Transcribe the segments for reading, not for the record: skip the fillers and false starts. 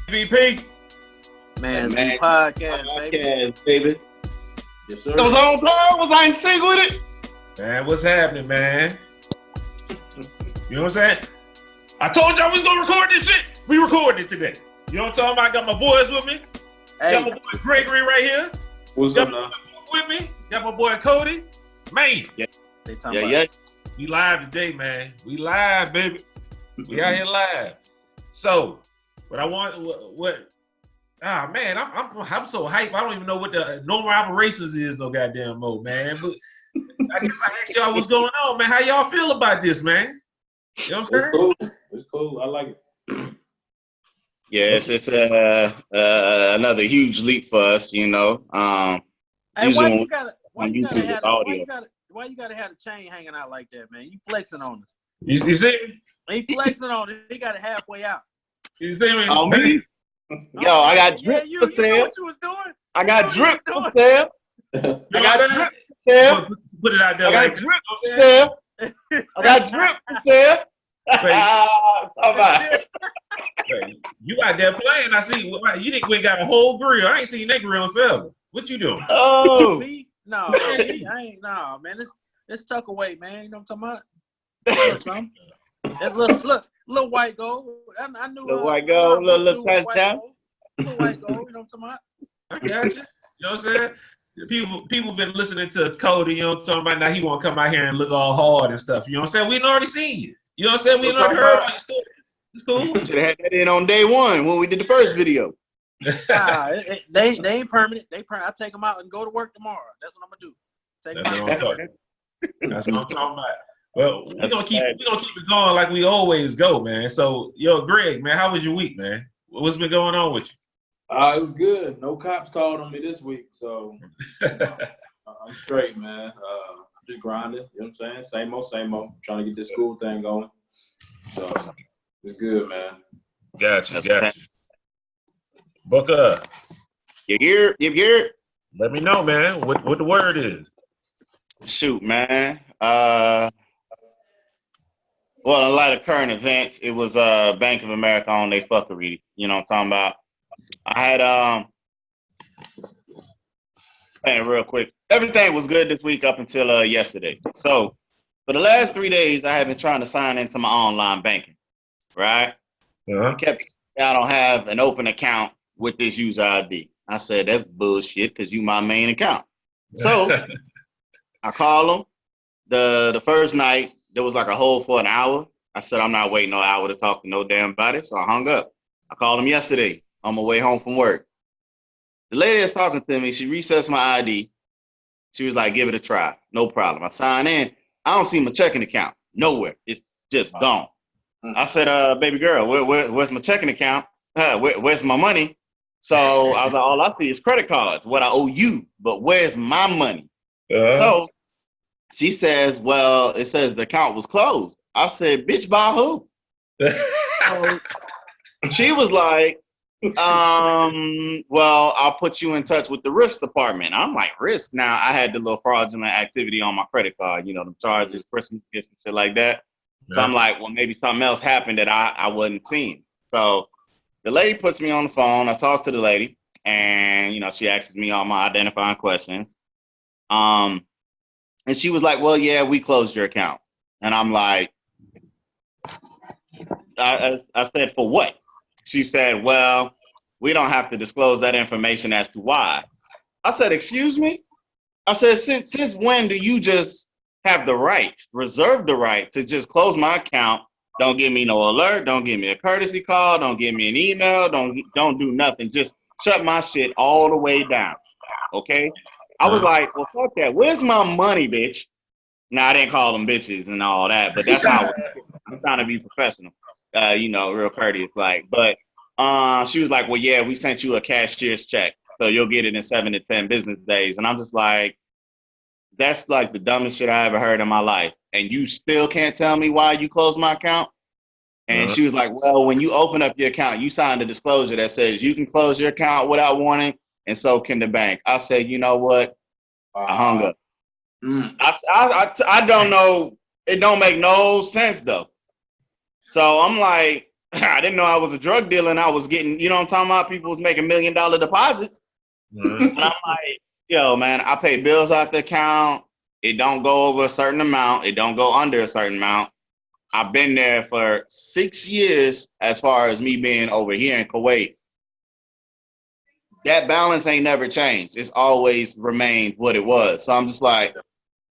VP. Man, Man, podcast, baby. Yes, sir. It was on time. Was I in sync with it? Man, what's happening, man? You know what I'm saying? I told y'all we was gonna record this shit. We recorded it today. You know what I'm talking about? I got my boys with me. Hey. Got my boy Gregory right here. What's got up, my man? boy with me. Got my boy Cody. Man, They talking about we live today, man. We live, baby. We out here live. So, what I want, man, I'm so hyped. I don't even know what the normal operations is, no goddamn more, man. But I guess I asked y'all what's going on, man. How y'all feel about this, man? You know what I'm saying? Cool. It's cool. I like it. Yes, it's another huge leap for us, you know. Hey, usually why when you you gotta do have the audio. why you gotta have the chain hanging out like that, man? You flexing on us. You see me? He flexing on it. He got it halfway out. You see me? On me? Yo, I got drip you for know sale. what you was doing. I got You know drip what for sale. I got drip for sale. Put it out there. I got like drip that. for sale. I got drip for sale. All right. Hey, you out there playing? I see. You think we got a whole grill? I ain't seen that grill in forever. What you doing? Oh, Me? No, me? I ain't. No, man. It's tuck away, man. You know what I'm talking about? Little something. That little white gold. I knew. Little white gold, little touchdown. Little white gold. You know what I'm talking about? I got you. You know what I'm saying? People been listening to Cody. You know what I'm talking about? Now he want to come out here and look all hard and stuff. You know what I'm saying? We done already seen you. You know what I'm saying? We done already heard all your stories. It's cool. Should have had that in on day one when we did the first video. Nah, they ain't permanent. I take them out and go to work tomorrow. That's what I'm gonna do. Take them out. That's what I'm talking about. Well, we're gonna keep it going like we always go, man. So, yo, Greg, man, how was your week, man? What's been going on with you? It was good. No cops called on me this week, so I'm straight, man. Just grinding. You know what I'm saying? Same old. Trying to get this school thing going. So it's good, man. Gotcha. Book up. You hear? Let me know, man, what the word is. Shoot, man. Well, in light of current events, it was Bank of America on their fuckery. You know what I'm talking about? I had saying it real quick. Everything was good this week up until yesterday. So for the last 3 days, I have been trying to sign into my online banking. Right? Uh-huh. I don't have an open account with this user ID. I said that's bullshit because you my main account. So I call them. The first night there was like a hold for an hour. I said I'm not waiting no hour to talk to no damn body, so I hung up. I called them yesterday on my way home from work. The lady that's talking to me, she resets my ID. She was like, give it a try. No problem. I sign in. I don't see my checking account. Nowhere. It's just gone. I said, baby girl, where's my checking account? Where's my money? So I was like, all I see is credit cards, what I owe you, but where's my money? So she says, well, it says the account was closed. I said, bitch, by who? So she was like, well, I'll put you in touch with the risk department. I'm like, risk? Now, I had the little fraudulent activity on my credit card, you know, the charges, Christmas gifts and shit like that. So I'm like, well, maybe something else happened that I wasn't seeing. So the lady puts me on the phone. I talk to the lady, and you know, she asks me all my identifying questions. And she was like, well, yeah, we closed your account. And I'm like, I said, for what? She said, well, we don't have to disclose that information as to why. I said, excuse me? I said, since when do you just have the right, reserve the right to just close my account? Don't give me no alert. Don't give me a courtesy call. Don't give me an email. Don't do nothing. Just shut my shit all the way down. Okay? I was like, well, fuck that. Where's my money, bitch? Now, I didn't call them bitches and all that, but that's how I'm trying to be professional. You know, real courteous. But she was like, well, yeah, we sent you a cashier's check, so you'll get it in 7 to 10 business days. And I'm just like, that's like the dumbest shit I ever heard in my life. And you still can't tell me why you closed my account? And she was like, well, when you open up your account, you signed a disclosure that says you can close your account without warning, and so can the bank. I said, you know what? I hung up. I don't know. It don't make no sense, though. So I'm like, I didn't know I was a drug dealer and I was getting, you know what I'm talking about? People was making $1 million deposits. And I'm like, yo, man, I pay bills out the account. It don't go over a certain amount. It don't go under a certain amount. I've been there for 6 years as far as me being over here in Kuwait. That balance ain't never changed. It's always remained what it was. So I'm just like,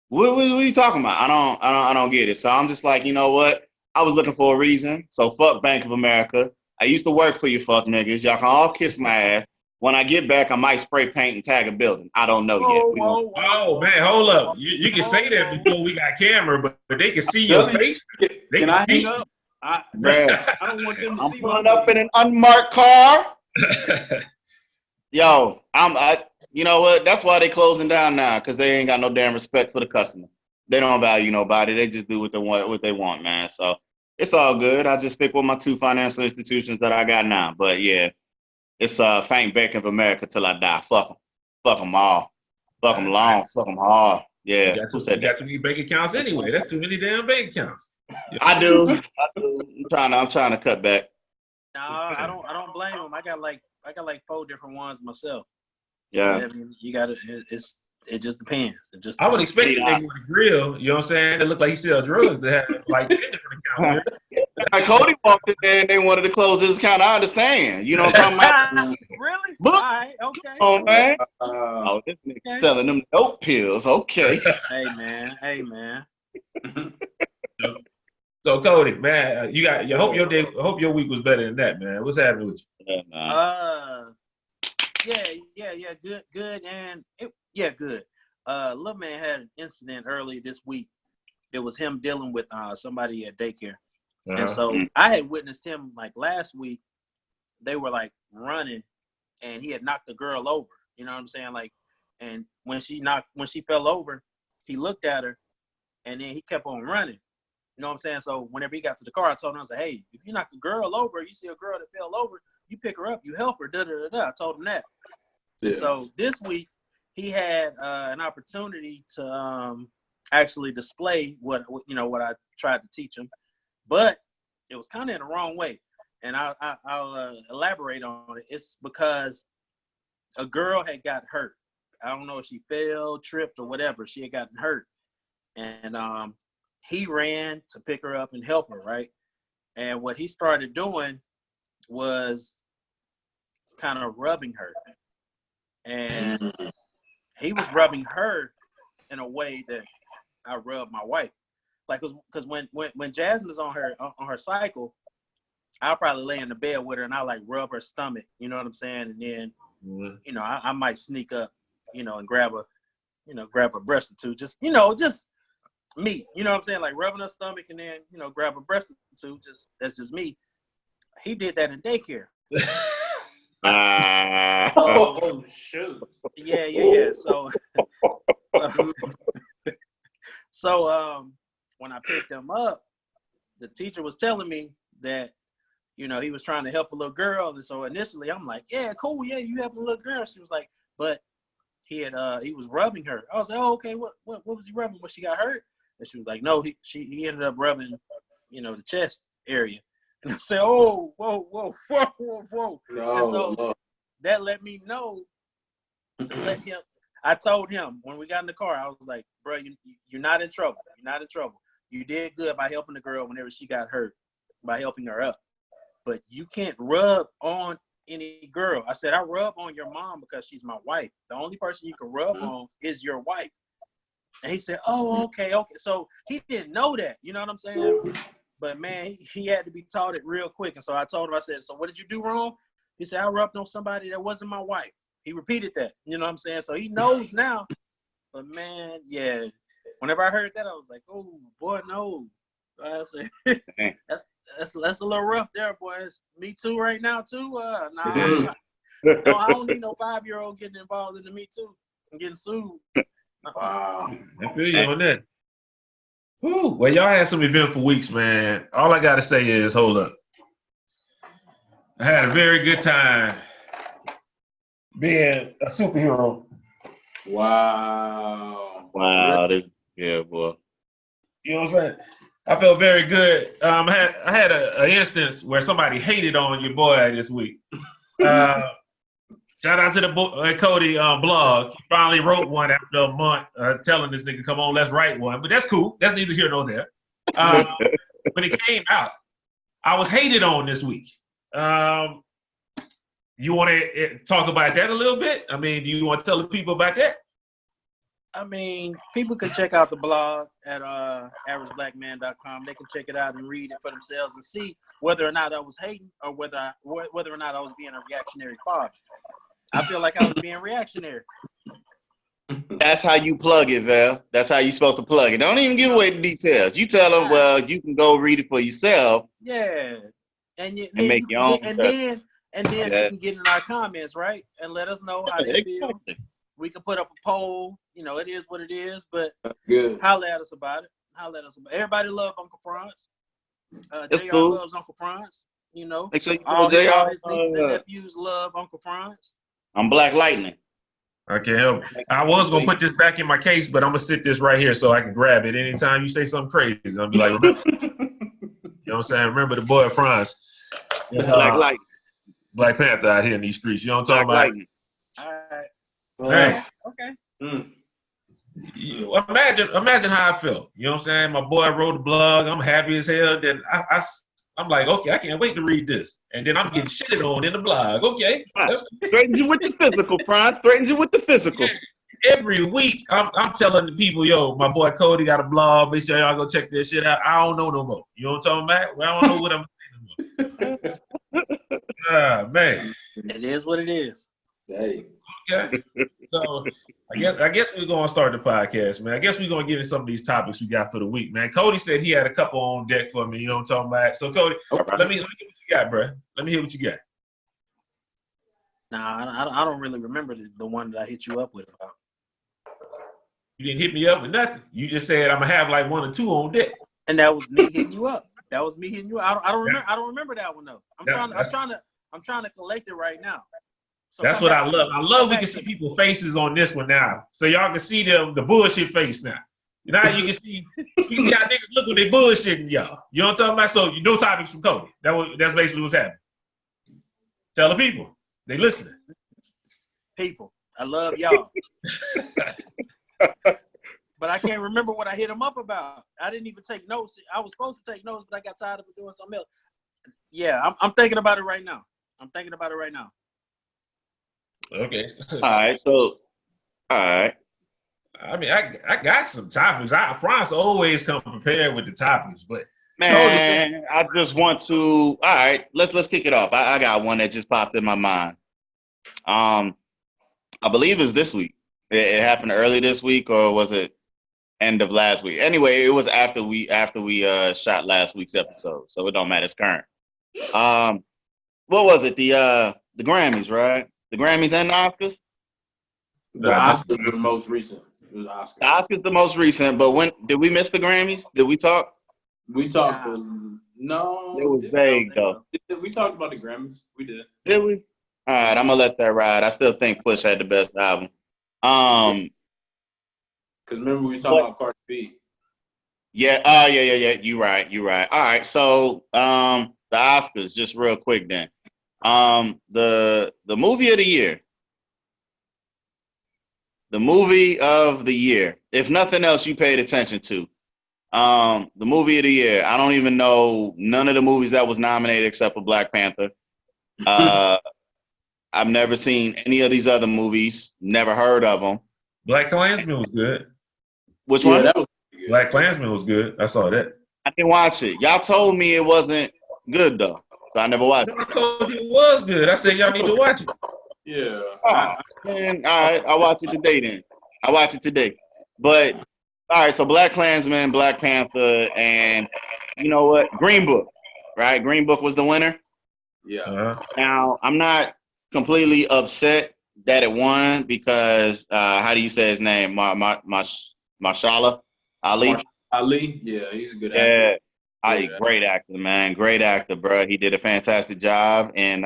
what are you talking about? I don't get it. So I'm just like, you know what? I was looking for a reason. So fuck Bank of America. I used to work for you fuck niggas. Y'all can all kiss my ass. When I get back, I might spray paint and tag a building. I don't know yet. Oh man, hold up. You can say that before we got camera, but they can see your face. They Can I see. hang up? I don't want them to I'm see pulling my up in an unmarked car. Yo, you know what? That's why they closing down now, because they ain't got no damn respect for the customer. They don't value nobody. They just do what they want, man. So it's all good. I just stick with my 2 financial institutions that I got now. But yeah, it's thank Bank of America till I die. Fuck them all. Fuck them long. Fuck them hard. Yeah. You got too many bank accounts anyway. That's too many damn bank accounts. I do. I'm trying to cut back. No, I don't blame them. I got like 4 different ones myself. Yeah. So, I mean, you got to. It just depends. I would expect a nigga with a grill, you know what I'm saying? That look like he sell drugs to have like 10 different accounts. Like Cody walked in there and they wanted to close his account. I understand. You know what I'm talking about? Really? Look. All right. Okay. Oh man. Oh, this nigga selling them dope pills. Okay. Hey man. So Cody, man, I hope your week was better than that, man. What's happening with you? Yeah, good, and good. Little man had an incident early this week. It was him dealing with somebody at daycare, and so I had witnessed him like last week. They were like running, and he had knocked the girl over. You know what I'm saying? Like, and when she fell over, he looked at her, and then he kept on running. You know what I'm saying? So whenever he got to the car, I told him, I said, hey, if you knock a girl over, you see a girl that fell over, you pick her up, you help her, da-da-da-da. I told him that. Yeah. So this week, he had an opportunity to actually display what I tried to teach him, but it was kind of in the wrong way. And I'll elaborate on it. It's because a girl had got hurt. I don't know if she fell, tripped, or whatever. She had gotten hurt. And he ran to pick her up and help her, right? And what he started doing was kind of rubbing her. And he was rubbing her in a way that I rub my wife. Like, because when Jasmine's on her cycle, I'll probably lay in the bed with her and I like rub her stomach, you know what I'm saying? And then, you know, I might sneak up, you know, and grab a breast or two, just me, you know what I'm saying? Like rubbing her stomach and then, you know, grab a breast or two, that's just me. He did that in daycare. Oh shoot. Yeah. So when I picked him up, the teacher was telling me that, you know, he was trying to help a little girl. And so initially I'm like, yeah, cool, yeah, you helping a little girl. She was like, but he was rubbing her. I was like, oh, okay, what was he rubbing when she got hurt? And she was like, no, he ended up rubbing, you know, the chest area. And I said, oh, whoa. No, and so no. that let me know to let him. I told him when we got in the car, I was like, bro, you're not in trouble. You're not in trouble. You did good by helping the girl whenever she got hurt, by helping her up. But you can't rub on any girl. I said, I rub on your mom because she's my wife. The only person you can rub on is your wife. And he said, oh, okay. So he didn't know that. You know what I'm saying? But, man, he had to be taught it real quick. And so I told him, I said, so what did you do wrong? He said, I rubbed on somebody that wasn't my wife. He repeated that. You know what I'm saying? So he knows now. But, man, yeah. Whenever I heard that, I was like, oh, boy, no. I said, that's a little rough there, boys. Me too right now, too. No, I don't need no 5-year-old getting involved in the Me Too and getting sued. Wow. I feel you on that. Whew. Well, y'all had some eventful weeks, man. All I got to say is, hold up. I had a very good time being a superhero. Wow. Wow. Yeah, boy. You know what I'm saying? I felt very good. I had an instance where somebody hated on your boy this week. Shout out to the Cody blog. He finally wrote one after a month telling this nigga, come on, let's write one. But that's cool. That's neither here nor there. When it came out, I was hated on this week. You want to talk about that a little bit? I mean, do you want to tell the people about that? I mean, people can check out the blog at averageblackman.com. They can check it out and read it for themselves and see whether or not I was hating or whether or not I was being a reactionary father. I feel like I was being reactionary. That's how you plug it, Val. That's how you're supposed to plug it. Don't even give away the details. You tell them, well, you can go read it for yourself. Yeah. And make your own. And then they can get in our comments, right? And let us know how they feel. We can put up a poll. You know, it is what it is, but holler at us about it. Everybody love Uncle Franz. JR cool. loves Uncle Franz. You know, Make sure you all JR. his nieces and nephews love Uncle Franz. I'm Black Lightning. I can't help. I was gonna put this back in my case, but I'm gonna sit this right here so I can grab it anytime you say something crazy. I'll be like, remember, you know what I'm saying? Remember the boy Franz, Black Lightning. Black Panther out here in these streets. You know what I'm talking All right. about? Hey. Okay. Imagine how I felt. You know what I'm saying? My boy wrote a blog. I'm happy as hell. Then I'm like, okay, I can't wait to read this. And then I'm getting shitted on in the blog. Okay. Threatens you with the physical, Franz. Threatens you with the physical. Every week, I'm telling the people, yo, my boy Cody got a blog. Make sure y'all go check this shit out. I don't know no more. You know what I'm talking about? Well, I don't know what I'm saying no more. Man. It is what it is. Hey. Okay. So I guess we're gonna start the podcast, man. I guess we're gonna get into some of these topics we got for the week, man. Cody said he had a couple on deck for me. You know what I'm talking about? So Cody, let me hear what you got, bro. Let me hear what you got. Nah, I don't really remember the one that I hit you up with about. You didn't hit me up with nothing. You just said I'm gonna have like 1 or 2 on deck. And that was me hitting you up. That was me hitting you up. I don't remember. I don't remember that one though. I'm trying to collect it right now. So that's what I love. I love we can see people's faces on this one now, so y'all can see the bullshit face now. Now you can see how niggas look when they bullshitting y'all. You know what I'm talking about? So you know topics from Cody. That's basically what's happening. Tell the people they listening. People, I love y'all. But I can't remember what I hit him up about. I didn't even take notes. I was supposed to take notes, but I got tired of doing something else. Yeah, I'm thinking about it right now. Okay. All right. I mean, I got some topics. Franz always come prepared with the topics, but man, I just want to. All right, let's kick it off. I got one that just popped in my mind. I believe it's this week. It happened early this week, or was it end of last week? Anyway, it was after we shot last week's episode, so it don't matter. It's current. What was it? The Grammys, right? The Grammys and the Oscars? The Oscars were the most recent. It was Oscars. The Oscars the most recent, but when did we miss the Grammys? Did we talk? We talked. No. It was vague though. We talked about the Grammys. We did. Did we? All right, I'm gonna let that ride. I still think Push had the best album. Because remember we was talking about Cardi B. Yeah. Yeah. You're right. All right. So the Oscars, just real quick then. The movie of the year. The movie of the year. If nothing else you paid attention to. The movie of the year. I don't even know none of the movies that was nominated except for Black Panther. I've never seen any of these other movies. Never heard of them. Black Klansman was good. Which one? That was good. Black Klansman was good. I saw that. I didn't watch it. Y'all told me it wasn't good though. So I never watched it. I told you it was good. I said y'all need to watch it. Yeah. Oh, man. All right. I'll watch it today then. I'll watch it today. But, all right. So Black Klansman, Black Panther, and you know what? Green Book, right? Green Book was the winner. Yeah. Now, I'm not completely upset that it won because, how do you say his name? Mahershala Ali? Ali? Yeah, he's a good actor. Great actor, man. Great actor, bro. He did a fantastic job. And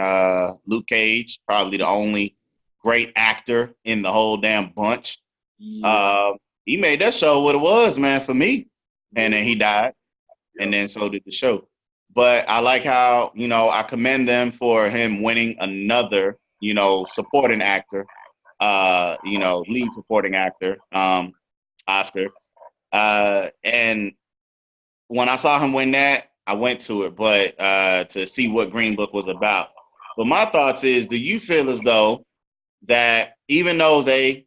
Luke Cage, probably the only great actor in the whole damn bunch. Yeah. He made that show what it was, man, for me. And then he died. and then so did the show. But I like how, I commend them for him winning another, supporting actor, lead supporting actor, Oscar. And when I saw him win that, I went to it, but to see what Green Book was about. But my thoughts is, do you feel as though that even though they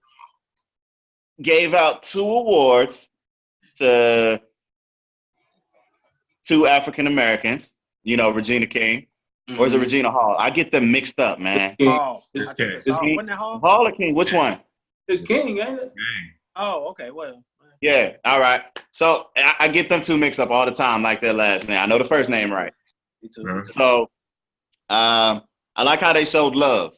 gave out 2 awards to 2 African Americans, Regina King, or is it Regina Hall? I get them mixed up, man. Hall. It's I think it's King. Hall. Wasn't it Hall? Hall or King? Which one? It's King, ain't it? Dang. Oh, okay. Well, Yeah, all right. So I get them 2 mixed up all the time, like their last name. I know the first name right. me too. Uh-huh. So I like how they showed love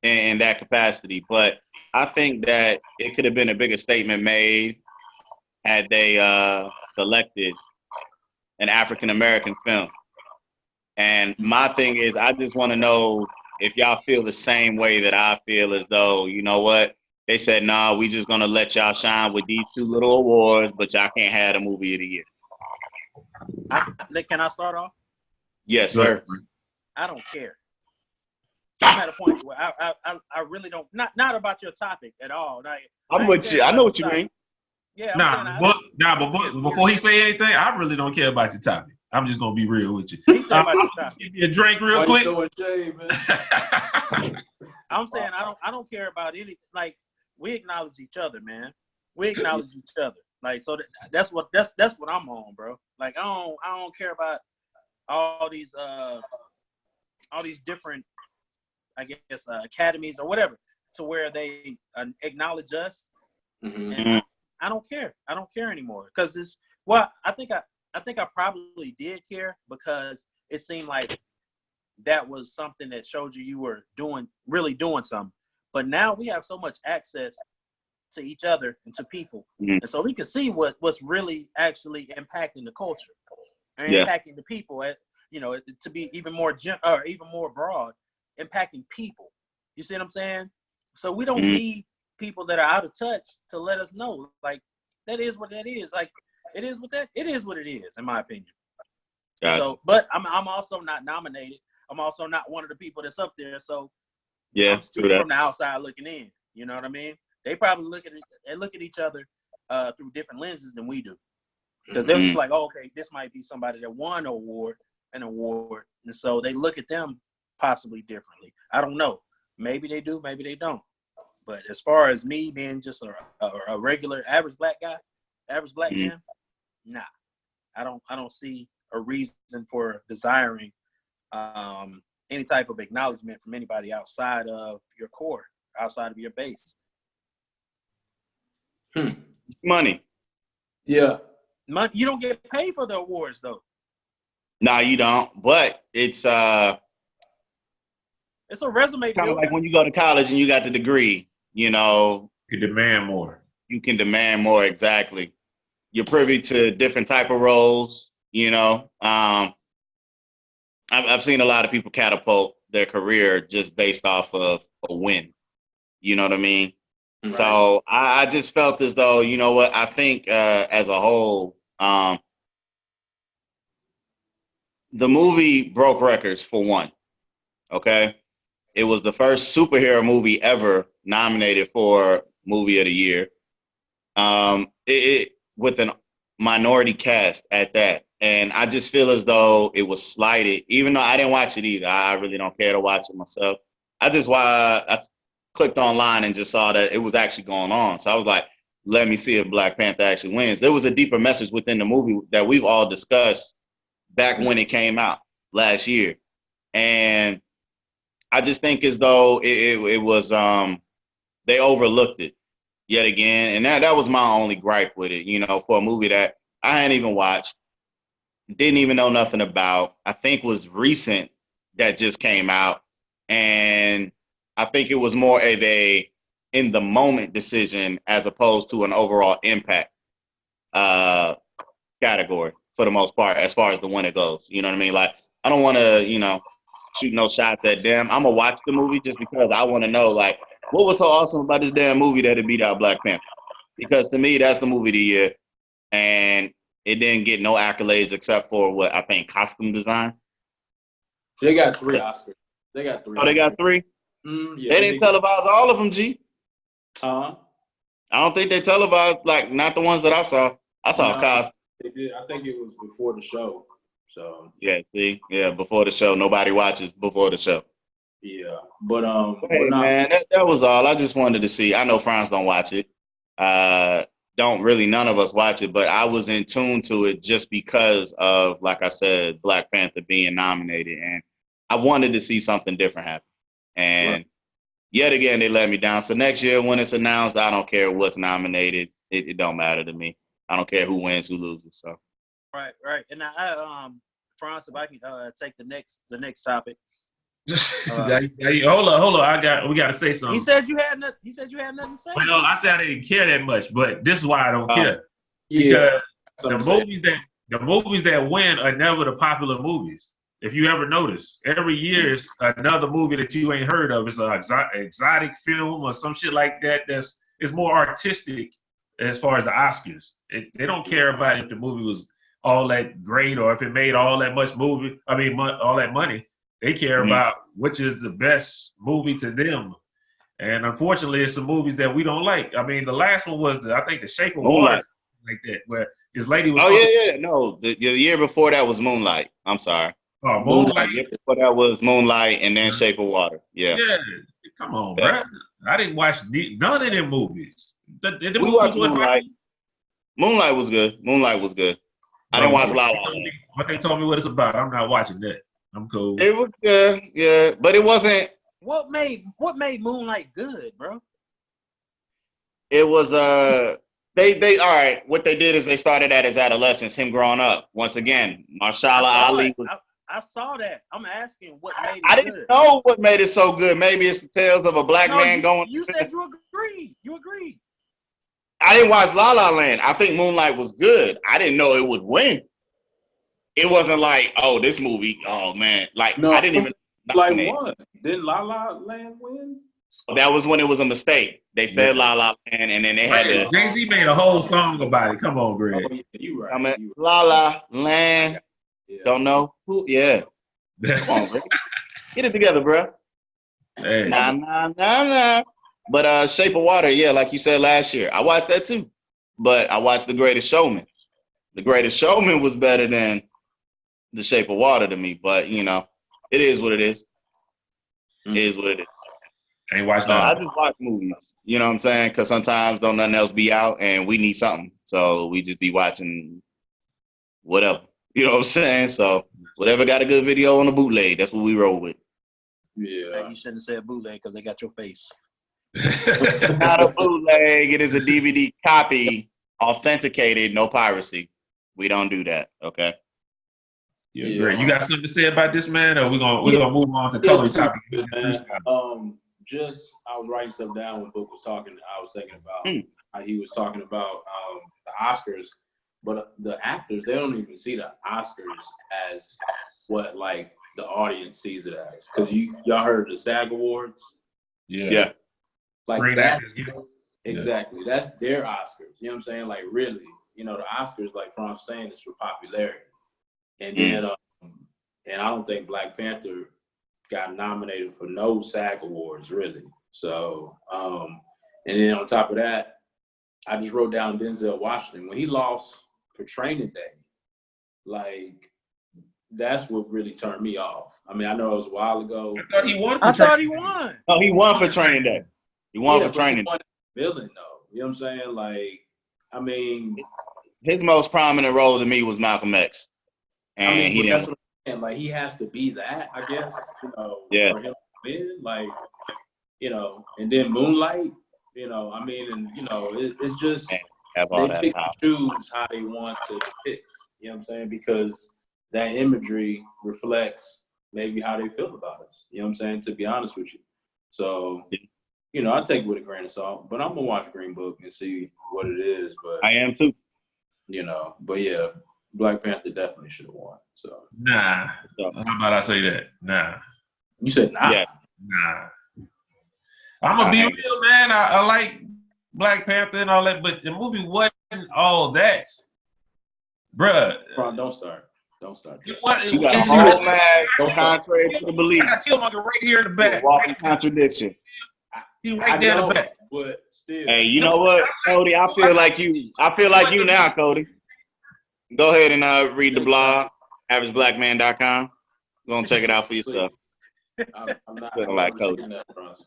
in that capacity, but I think that it could have been a bigger statement made had they selected an African American film. And my thing is, I just want to know if y'all feel the same way that I feel, as though, you know what? They said, nah, we just gonna let y'all shine with these 2 little awards, but y'all can't have the movie of the year. Can I start off? Yes, sir. I don't care. I'm at a point where I really don't. Not about your topic at all. Like, I'm with you. I know what you mean. Yeah. But before he say anything, I really don't care about your topic. I'm just gonna be real with you. He said about your topic. Give me a drink real quick. Shade, man? I'm saying I don't care about any. Like, we acknowledge each other, man. We acknowledge each other. Like, so that's what I'm on, bro. Like, I don't care about all these different, I guess, academies or whatever, to where they acknowledge us. And I don't care. I don't care anymore, because I think I probably did care, because it seemed like that was something that showed you were really doing something. But now we have so much access to each other and to people, and so we can see what's really actually impacting the culture and impacting the people. To be even more even more broad, impacting people. You see what I'm saying? So we don't need people that are out of touch to let us know, like, that is what that is. Like, it is what it is, in my opinion. Gotcha. So, but I'm also not nominated. I'm also not one of the people that's up there. So Yeah, I'm still from the outside looking in. You know what I mean? They probably look at each other through different lenses than we do, because they're like, oh, okay, this might be somebody that won an award, and so they look at them possibly differently. I don't know. Maybe they do, maybe they don't. But as far as me being just a regular average black man, nah, I don't see a reason for desiring any type of acknowledgement from anybody outside of your core, outside of your base. Money. Yeah. You don't get paid for the awards, though. No, you don't. But it's a resume kind of builder. like when you go to college and you got the degree. You demand more. You can demand more. Exactly. You're privy to different type of roles. I've seen a lot of people catapult their career just based off of a win. You know what I mean? Right. So I just felt as though, you know what, I think as a whole, the movie broke records, for one. Okay? It was the first superhero movie ever nominated for Movie of the Year. With a minority cast at that. And I just feel as though it was slighted, even though I didn't watch it either. I really don't care to watch it myself. I clicked online and just saw that it was actually going on. So I was like, let me see if Black Panther actually wins. There was a deeper message within the movie that we've all discussed back when it came out last year. And I just think as though it was, they overlooked it yet again. And that was my only gripe with it, for a movie that I hadn't even watched, didn't even know nothing about, I think was recent, that just came out. And I think it was more of a in the moment decision as opposed to an overall impact category for the most part, as far as the winner goes. You know what I mean? Like, I don't want to, shoot no shots at them. I'm going to watch the movie just because I want to know, like, what was so awesome about this damn movie that it beat out Black Panther? Because to me, that's the movie of the year. And It didn't get no accolades except for what I think costume design. They got 3 Oscars. They got 3. Oh, they got 3. Yeah, they didn't televise all of them, G. Huh? I don't think they televised, like, not the ones that I saw. I saw costume. They did. I think it was before the show. So yeah, see, before the show, nobody watches before the show. Yeah, but hey, man, that was all. I just wanted to see. I know Franz don't watch it. Don't really none of us watch it, but I was in tune to it just because of, like I said, Black Panther being nominated, and I wanted to see something different happen. And yet again, they let me down. So next year, when it's announced, I don't care what's nominated. It don't matter to me. I don't care who wins, who loses. So. Right. And Franz, if I can take the next topic. Hold on. We gotta say something. He said you had nothing to say. Well, I said I didn't care that much, but this is why I don't care. Yeah. Because the movies that win are never the popular movies. If you ever notice, every year is another movie that you ain't heard of. It's an exotic film or some shit like that. It's more artistic as far as the Oscars. They don't care about if the movie was all that great or if it made all that much all that money. They care about which is the best movie to them. And unfortunately, it's some movies that we don't like. I mean, the last one was, I think, The Shape of Water, like that, where this lady was. No, the year before that was Moonlight. I'm sorry. Oh, Moonlight. The year before that was Moonlight, and then Shape of Water. Yeah. Yeah, come on, bro. I didn't watch none of them movies. The we watched Moonlight. Moonlight was good. I didn't watch La La Land. What they told me what it's about, I'm not watching that. I'm cool. It was good, yeah, but it wasn't. What made Moonlight good, bro? It was they all right. What they did is they started at his adolescence, him growing up. Once again, Mahershala Ali. I saw that. I'm asking what made it I didn't know what made it so good. Maybe it's the tales of a black man going. You said you agreed. You agreed. I didn't watch La La Land. I think Moonlight was good. I didn't know it would win. It wasn't like, oh, this movie, oh man, like I didn't even like what? Didn't La La Land win? That was when it was a mistake. They said La La Land, and then they had to. Jay-Z made a whole song about it. Come on, Greg. Oh, yeah, you right. I mean, La La Land. Yeah. Don't know who? Yeah. Come on, Greg. Get it together, bro. Hey. Nah. But Shape of Water, yeah, like you said last year, I watched that too. But I watched The Greatest Showman. The Greatest Showman was better than The Shape of Water to me, but you know, it is what it is. It is what it is. I ain't watched I just watch movies. You know what I'm saying? Because sometimes don't nothing else be out, and we need something, so we just be watching whatever. You know what I'm saying? So whatever got a good video on the bootleg, that's what we roll with. Yeah. You shouldn't have said bootleg because they got your face. It's not a bootleg. It is a DVD copy, authenticated, no piracy. We don't do that. Okay. Yeah, great. You got something to say about this, man, or we're gonna move on to color topic? Just I was writing stuff down when Book was talking. I was thinking about how he was talking about the Oscars, but the actors, they don't even see the Oscars as what like the audience sees it as. Because y'all heard the SAG Awards? Yeah. Like great that, actors, exactly. Yeah. That's their Oscars. You know what I'm saying? Like really, you know, the Oscars, like Franz saying, is for popularity. And then, and I don't think Black Panther got nominated for no SAG Awards, really. So, and then on top of that, I just wrote down Denzel Washington. When he lost for Training Day, like, that's what really turned me off. I mean, I know it was a while ago. I thought he won. Oh, he won for Training Day. He won for Training Day. Villain, though. You know what I'm saying? Like, I mean. His most prominent role to me was Malcolm X. And he that's what I'm saying. Like, he has to be that, I guess, you know, for him to win. Like, you know, and then Moonlight, you know, I mean, and, you know, it's just, they pick and choose how they want to depict, you know what I'm saying? Because that imagery reflects maybe how they feel about us, you know what I'm saying, to be honest with you. So, you know, I take it with a grain of salt, but I'm going to watch Green Book and see what it is. But I am too. You know, but yeah, Black Panther definitely should have won. So nah. How about I say that? Nah. You said nah. Yeah. Nah. I'm gonna be real, man. I like Black Panther and all that, but the movie wasn't all that. bruh. Don't start. Don't start. What? You got a Is whole he- man Don't start. contrary to the belief. I got Killmonger right here in the You're a back. walking contradiction. He I right there in know, the back. but still. Hey, you know what, Cody? I feel like you now, Cody. Go ahead and read the blog, averageblackman.com. Go and check it out for yourself. I'm not Feeling like Cody. understanding that, Bronson.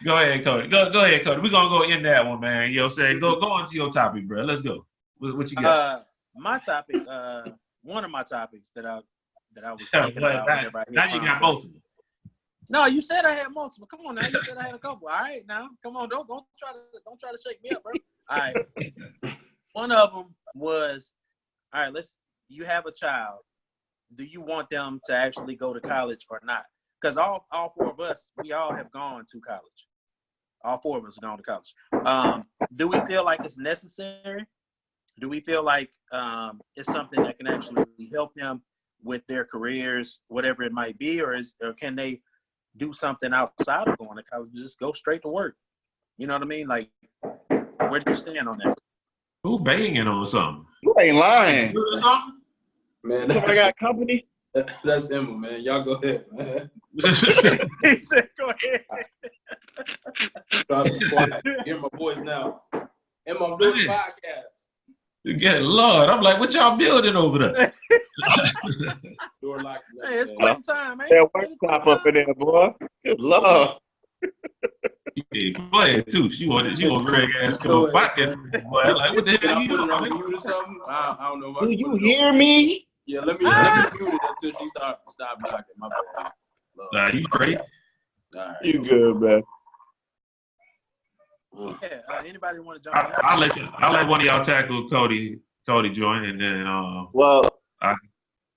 Go ahead, Cody. Go ahead, Cody. We're gonna go in that one, man. You know what I'm saying? Go on to your topic, bro. Let's go. What you got? My topic, one of my topics that I was thinking about whenever I Now hear you got contract. multiple. No, you said I had multiple. Come on now, you said I had a couple. All right, now come on, don't try to shake me up, bro. All right. One of them was, all right. You have a child. Do you want them to actually go to college or not? Because all four of us, we all have gone to college. All four of us have gone to college. Do we feel like it's necessary? Do we feel like it's something that can actually help them with their careers, whatever it might be, or can they do something outside of going to college? Just go straight to work. You know what I mean? Like, where do you stand on that? Who banging on something? You ain't lying. Doing something? Man, I got company. that's Emma, man. Y'all go ahead, man. He said, "Go ahead." Try to be quiet. Hear my voice now. Emma, I'm doing a podcast. Good Lord. I'm like, what y'all building over there? Door locked. Hey, it's quitting time, man. That workshop up in there, boy. Good Lord. Yeah, go ahead too. She wanted Greg ass come on pocket. Boy, like, what the Can hell I you put it on doing? mute or something? I don't know. If I Do can you put it on. hear me? Yeah, let me mute it until she stop knocking. My bad. Nah, you straight. All right. You good, man. Yeah, anybody want to jump in? I'll let one of y'all tackle Cody join, and then Well, I'm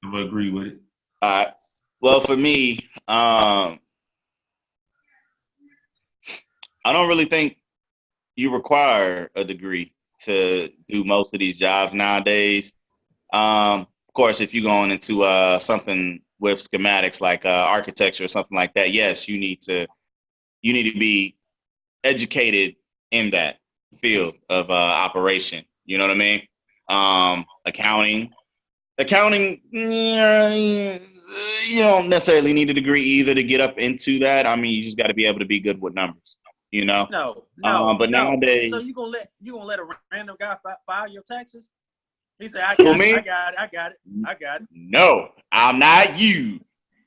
gonna agree with it. all right. Well, for me, I don't really think you require a degree to do most of these jobs nowadays. Of course, if you're going into something with schematics like architecture or something like that, yes, you need to be educated in that field of operation. You know what I mean? Accounting, you don't necessarily need a degree either to get up into that. I mean, you just got to be able to be good with numbers. You know? No. But nowadays, So you gonna let a random guy file your taxes? He said, "I Who, got me? it. I got it." no, I'm not you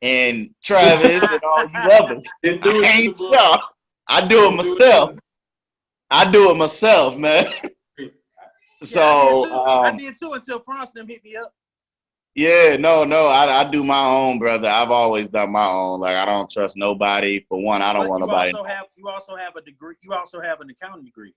and Travis and all you others. Didn't do I it ain't either, bro. y'all. I do it myself. I do it myself, man. So, I did too until Bronson hit me up. yeah, no, I do my own, brother. I've always done my own. Like, I don't trust nobody. For one, I don't But want you nobody. also have a degree. You also have an accounting degree.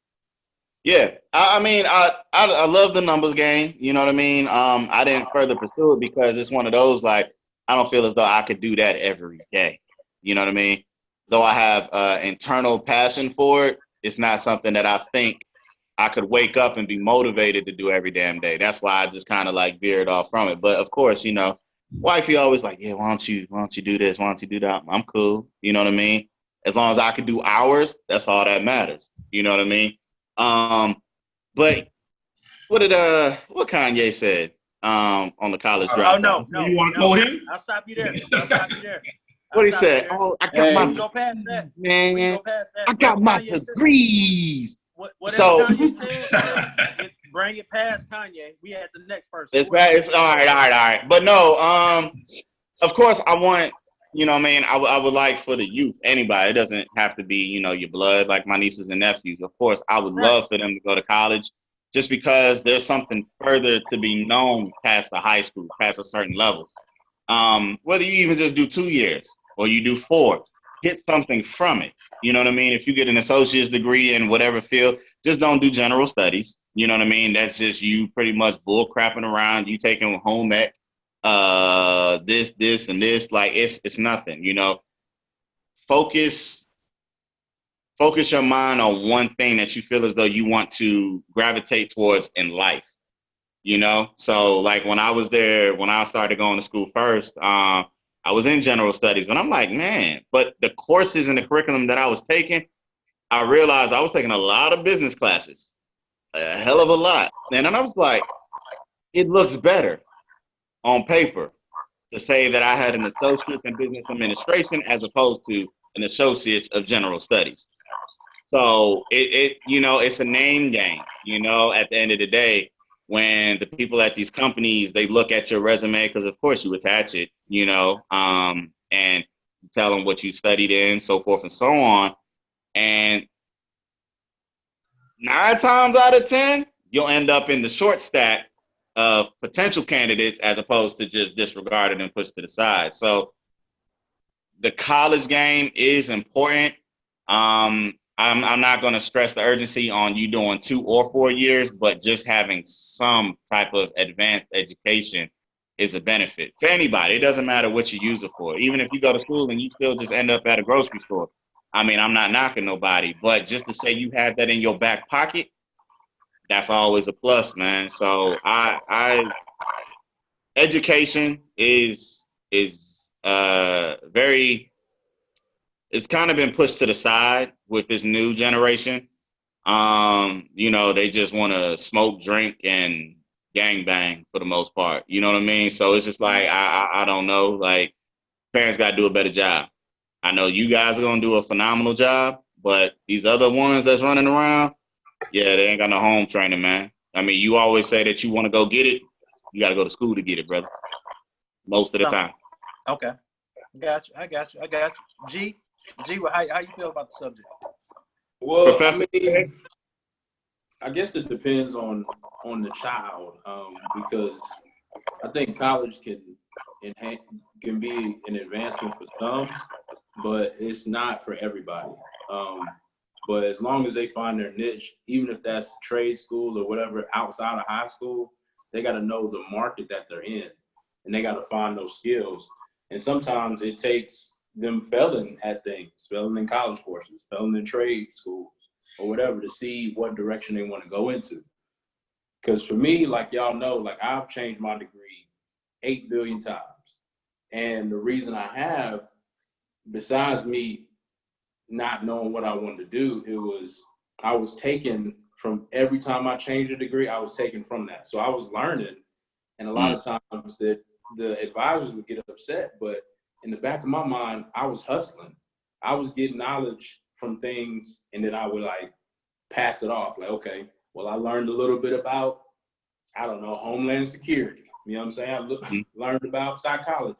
Yeah, I mean, I love the numbers game. You know what I mean? I didn't further pursue it because it's one of those, like, I don't feel as though I could do that every day. You know what I mean? Though I have internal passion for it, it's not something that I think I could wake up and be motivated to do every damn day. That's why I just kind of like veered off from it. But of course, you know, wifey always like, yeah, why don't you do this? Why don't you do that? I'm cool. You know what I mean? As long as I can do hours, that's all that matters. You know what I mean? But what Kanye said on the college dropout? Oh no! You want to go him? I'll stop you there. What he said? Oh, I got We my go past that. We man. go past that. I got my Kanye said- degrees. Whatever So- Kanye said, bring it past Kanye. We had the next person. It's bad. It's all right. But no, of course I want, you know what I mean, I would like for the youth, anybody, it doesn't have to be, you know, your blood, like my nieces and nephews. Of course, I would love for them to go to college just because there's something further to be known past the high school, past a certain level. Whether you even just do 2 years or you do 4, get something from it. You know what I mean? If you get an associate's degree in whatever field, just don't do general studies. You know what I mean? That's just you pretty much bull crapping around, you taking home ec, this and this. Like it's nothing, you know. Focus your mind on one thing that you feel as though you want to gravitate towards in life. You know? So like when I started going to school first, I was in general studies, but I'm like, man, but the courses and the curriculum that I was taking, I realized I was taking a lot of business classes, a hell of a lot. And then I was like, it looks better on paper to say that I had an associate in business administration as opposed to an associate of general studies. So it's a name game, at the end of the day, when the people at these companies, they look at your resume, because of course you attach it, and tell them what you studied in, so forth and so on. And 9 times out of 10, you'll end up in the short stack of potential candidates as opposed to just disregarded and pushed to the side. So the college game is important. I'm not going to stress the urgency on you doing 2 or 4 years, but just having some type of advanced education is a benefit for anybody. It doesn't matter what you use it for. Even if you go to school and you still just end up at a grocery store. I mean, I'm not knocking nobody, but just to say you have that in your back pocket, that's always a plus, man. So education is very, it's kind of been pushed to the side with this new generation. They just want to smoke, drink, and gangbang for the most part. You know what I mean? So it's just like, I don't know, like, parents got to do a better job. I know you guys are going to do a phenomenal job, but these other ones that's running around, yeah, they ain't got no home training, man. I mean, you always say that you want to go get it. You got to go to school to get it, brother. Most of the time. Okay. I got you. G, how you feel about the subject? Well, Professor, I guess it depends on the child, because I think college can be an advancement for some, but it's not for everybody. But as long as they find their niche, even if that's trade school or whatever outside of high school, they got to know the market that they're in, and they got to find those skills. And sometimes it takes them failing at things, failing in college courses, failing in trade schools or whatever, to see what direction they want to go into. Because for me, like y'all know, like I've changed my degree 8 billion times. And the reason I have, besides me not knowing what I wanted to do, I was taken from every time I changed a degree, I was taken from that. So I was learning, and a lot of times that the advisors would get upset, but in the back of my mind, I was hustling. I was getting knowledge from things, and then I would like pass it off. Like, okay, well, I learned a little bit about, I don't know, Homeland Security. You know what I'm saying? I learned about psychology,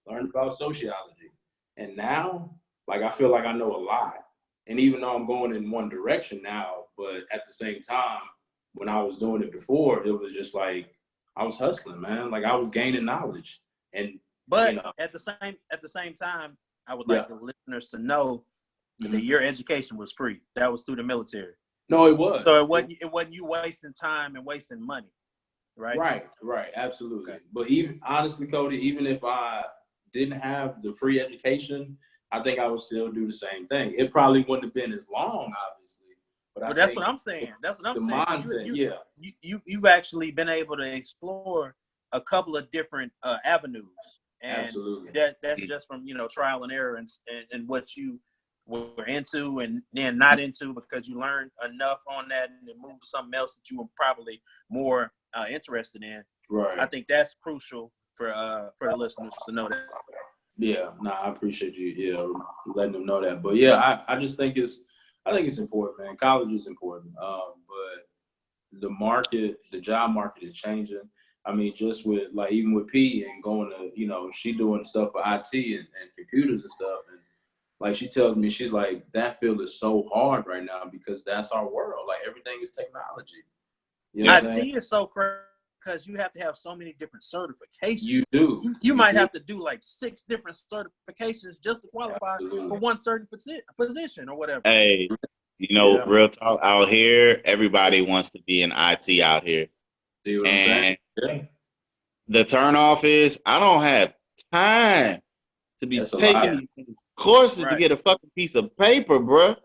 learned about sociology. And now, like, I feel like I know a lot. And even though I'm going in one direction now, but at the same time, when I was doing it before, it was just like, I was hustling, man. Like, I was gaining knowledge. But at the same time, I would like the listeners to know that your education was free. That was through the military. No, it was. So it wasn't you wasting time and wasting money, right? Right, absolutely. Okay. But even honestly, Cody, even if I didn't have the free education, I think I would still do the same thing. It probably wouldn't have been as long, obviously. But that's what I'm saying. That's what I'm saying. Mindset, You've actually been able to explore a couple of different avenues. And absolutely. That's just from, trial and error and what you were into and then not into, because you learned enough on that and then moved to something else that you were probably more interested in. Right. I think that's crucial for the listeners to know that. Yeah, I appreciate you, letting them know that. But yeah, I just think it's important, man. College is important. But the job market is changing. I mean, just with even with P and going to, she doing stuff for IT and computers and stuff. And like she tells me, she's like, that field is so hard right now because that's our world. Like everything is technology. You know IT is so crazy because you have to have so many different certifications. You do. You might have to do like 6 different certifications just to qualify for one certain position or whatever. Hey, real talk out here, everybody wants to be in IT out here. See what I'm saying? Yeah. The turnoff is I don't have time to be taking courses to get a fucking piece of paper, bro.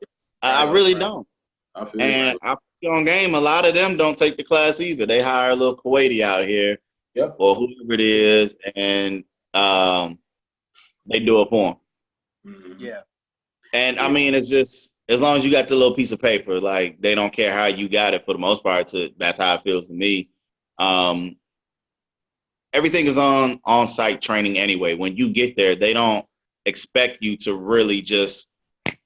I really don't. I put you on game. A lot of them don't take the class either. They hire a little Kuwaiti out here, or whoever it is, and they do it for them. Mm-hmm. Yeah. And I mean, it's just as long as you got the little piece of paper, like they don't care how you got it for the most part. That's how it feels to me. everything is on-site training anyway. When you get there, they don't expect you to really just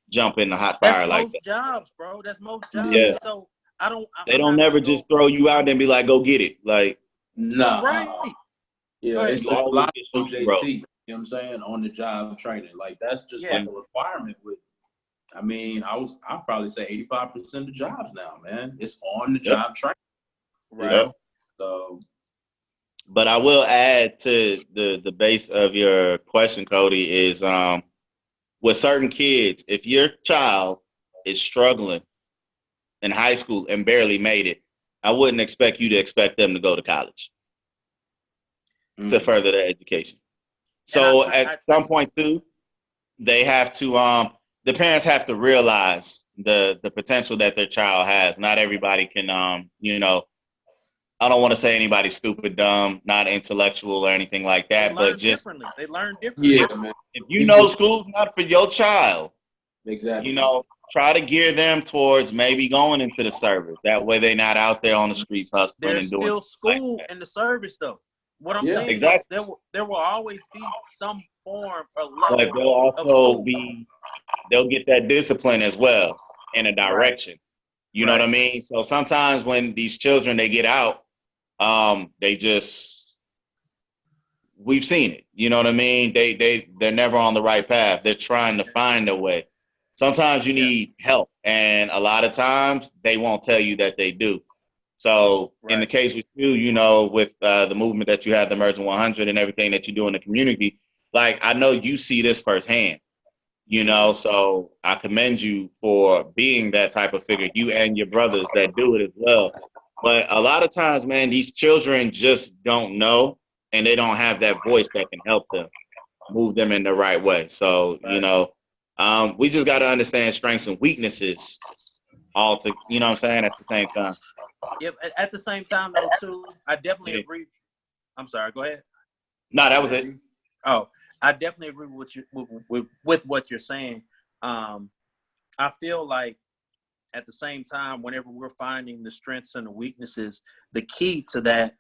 jump in the hot fire That's like most that. jobs, bro. That's most jobs. Yeah. So I don't. They I'm don't not never gonna just go. throw you out there and be like, go get it. Like, Nah. Right. Yeah, it's you a always lot get of shown the road. OJT. You know what I'm saying? On the job training. Like that's just Yeah. like a requirement with. I mean, I'll probably say 85% of the jobs now, man. It's on the job training. Right. Yep. So But I will add to the base of your question, Cody, is with certain kids, if your child is struggling in high school and barely made it, I wouldn't expect you to expect them to go to college to further their education. So at some point too, they have to the parents have to realize the potential that their child has. Not everybody can you know, I don't want to say anybody's stupid, dumb, not intellectual or anything like that, They but learn just differently. They learn differently. yeah, man. if you know school's not for your child, Exactly. you know, try to gear them towards maybe going into the service. That way they're not out there on the streets hustling There's and doing still school like in the service, though. What I'm Yeah, saying exactly. is there will always be some form or but level they'll of also school. they'll get that discipline as well in a Right. direction. You know what I mean? So sometimes when these children they get out, they just we've seen it. You know what I mean? They're never on the right path. They're trying to find a way. Sometimes you need help, and a lot of times they won't tell you that they do. So in the case with you, you know, with the movement that you have, the Emerging 100 and everything that you do in the community, like I know you see this firsthand, you know, so I commend you for being that type of figure, you and your brothers that do it as well. But a lot of times, man, these children just don't know, and they don't have that voice that can help them move them in the right way. So, you know, we just got to understand strengths and weaknesses all to, you know what I'm saying, at the same time. Yep. At the same time, though, too, I definitely agree. I'm sorry. Go ahead. No, that was it. Oh, I definitely agree with what you're saying. I feel like at the same time, whenever we're finding the strengths and the weaknesses, the key to that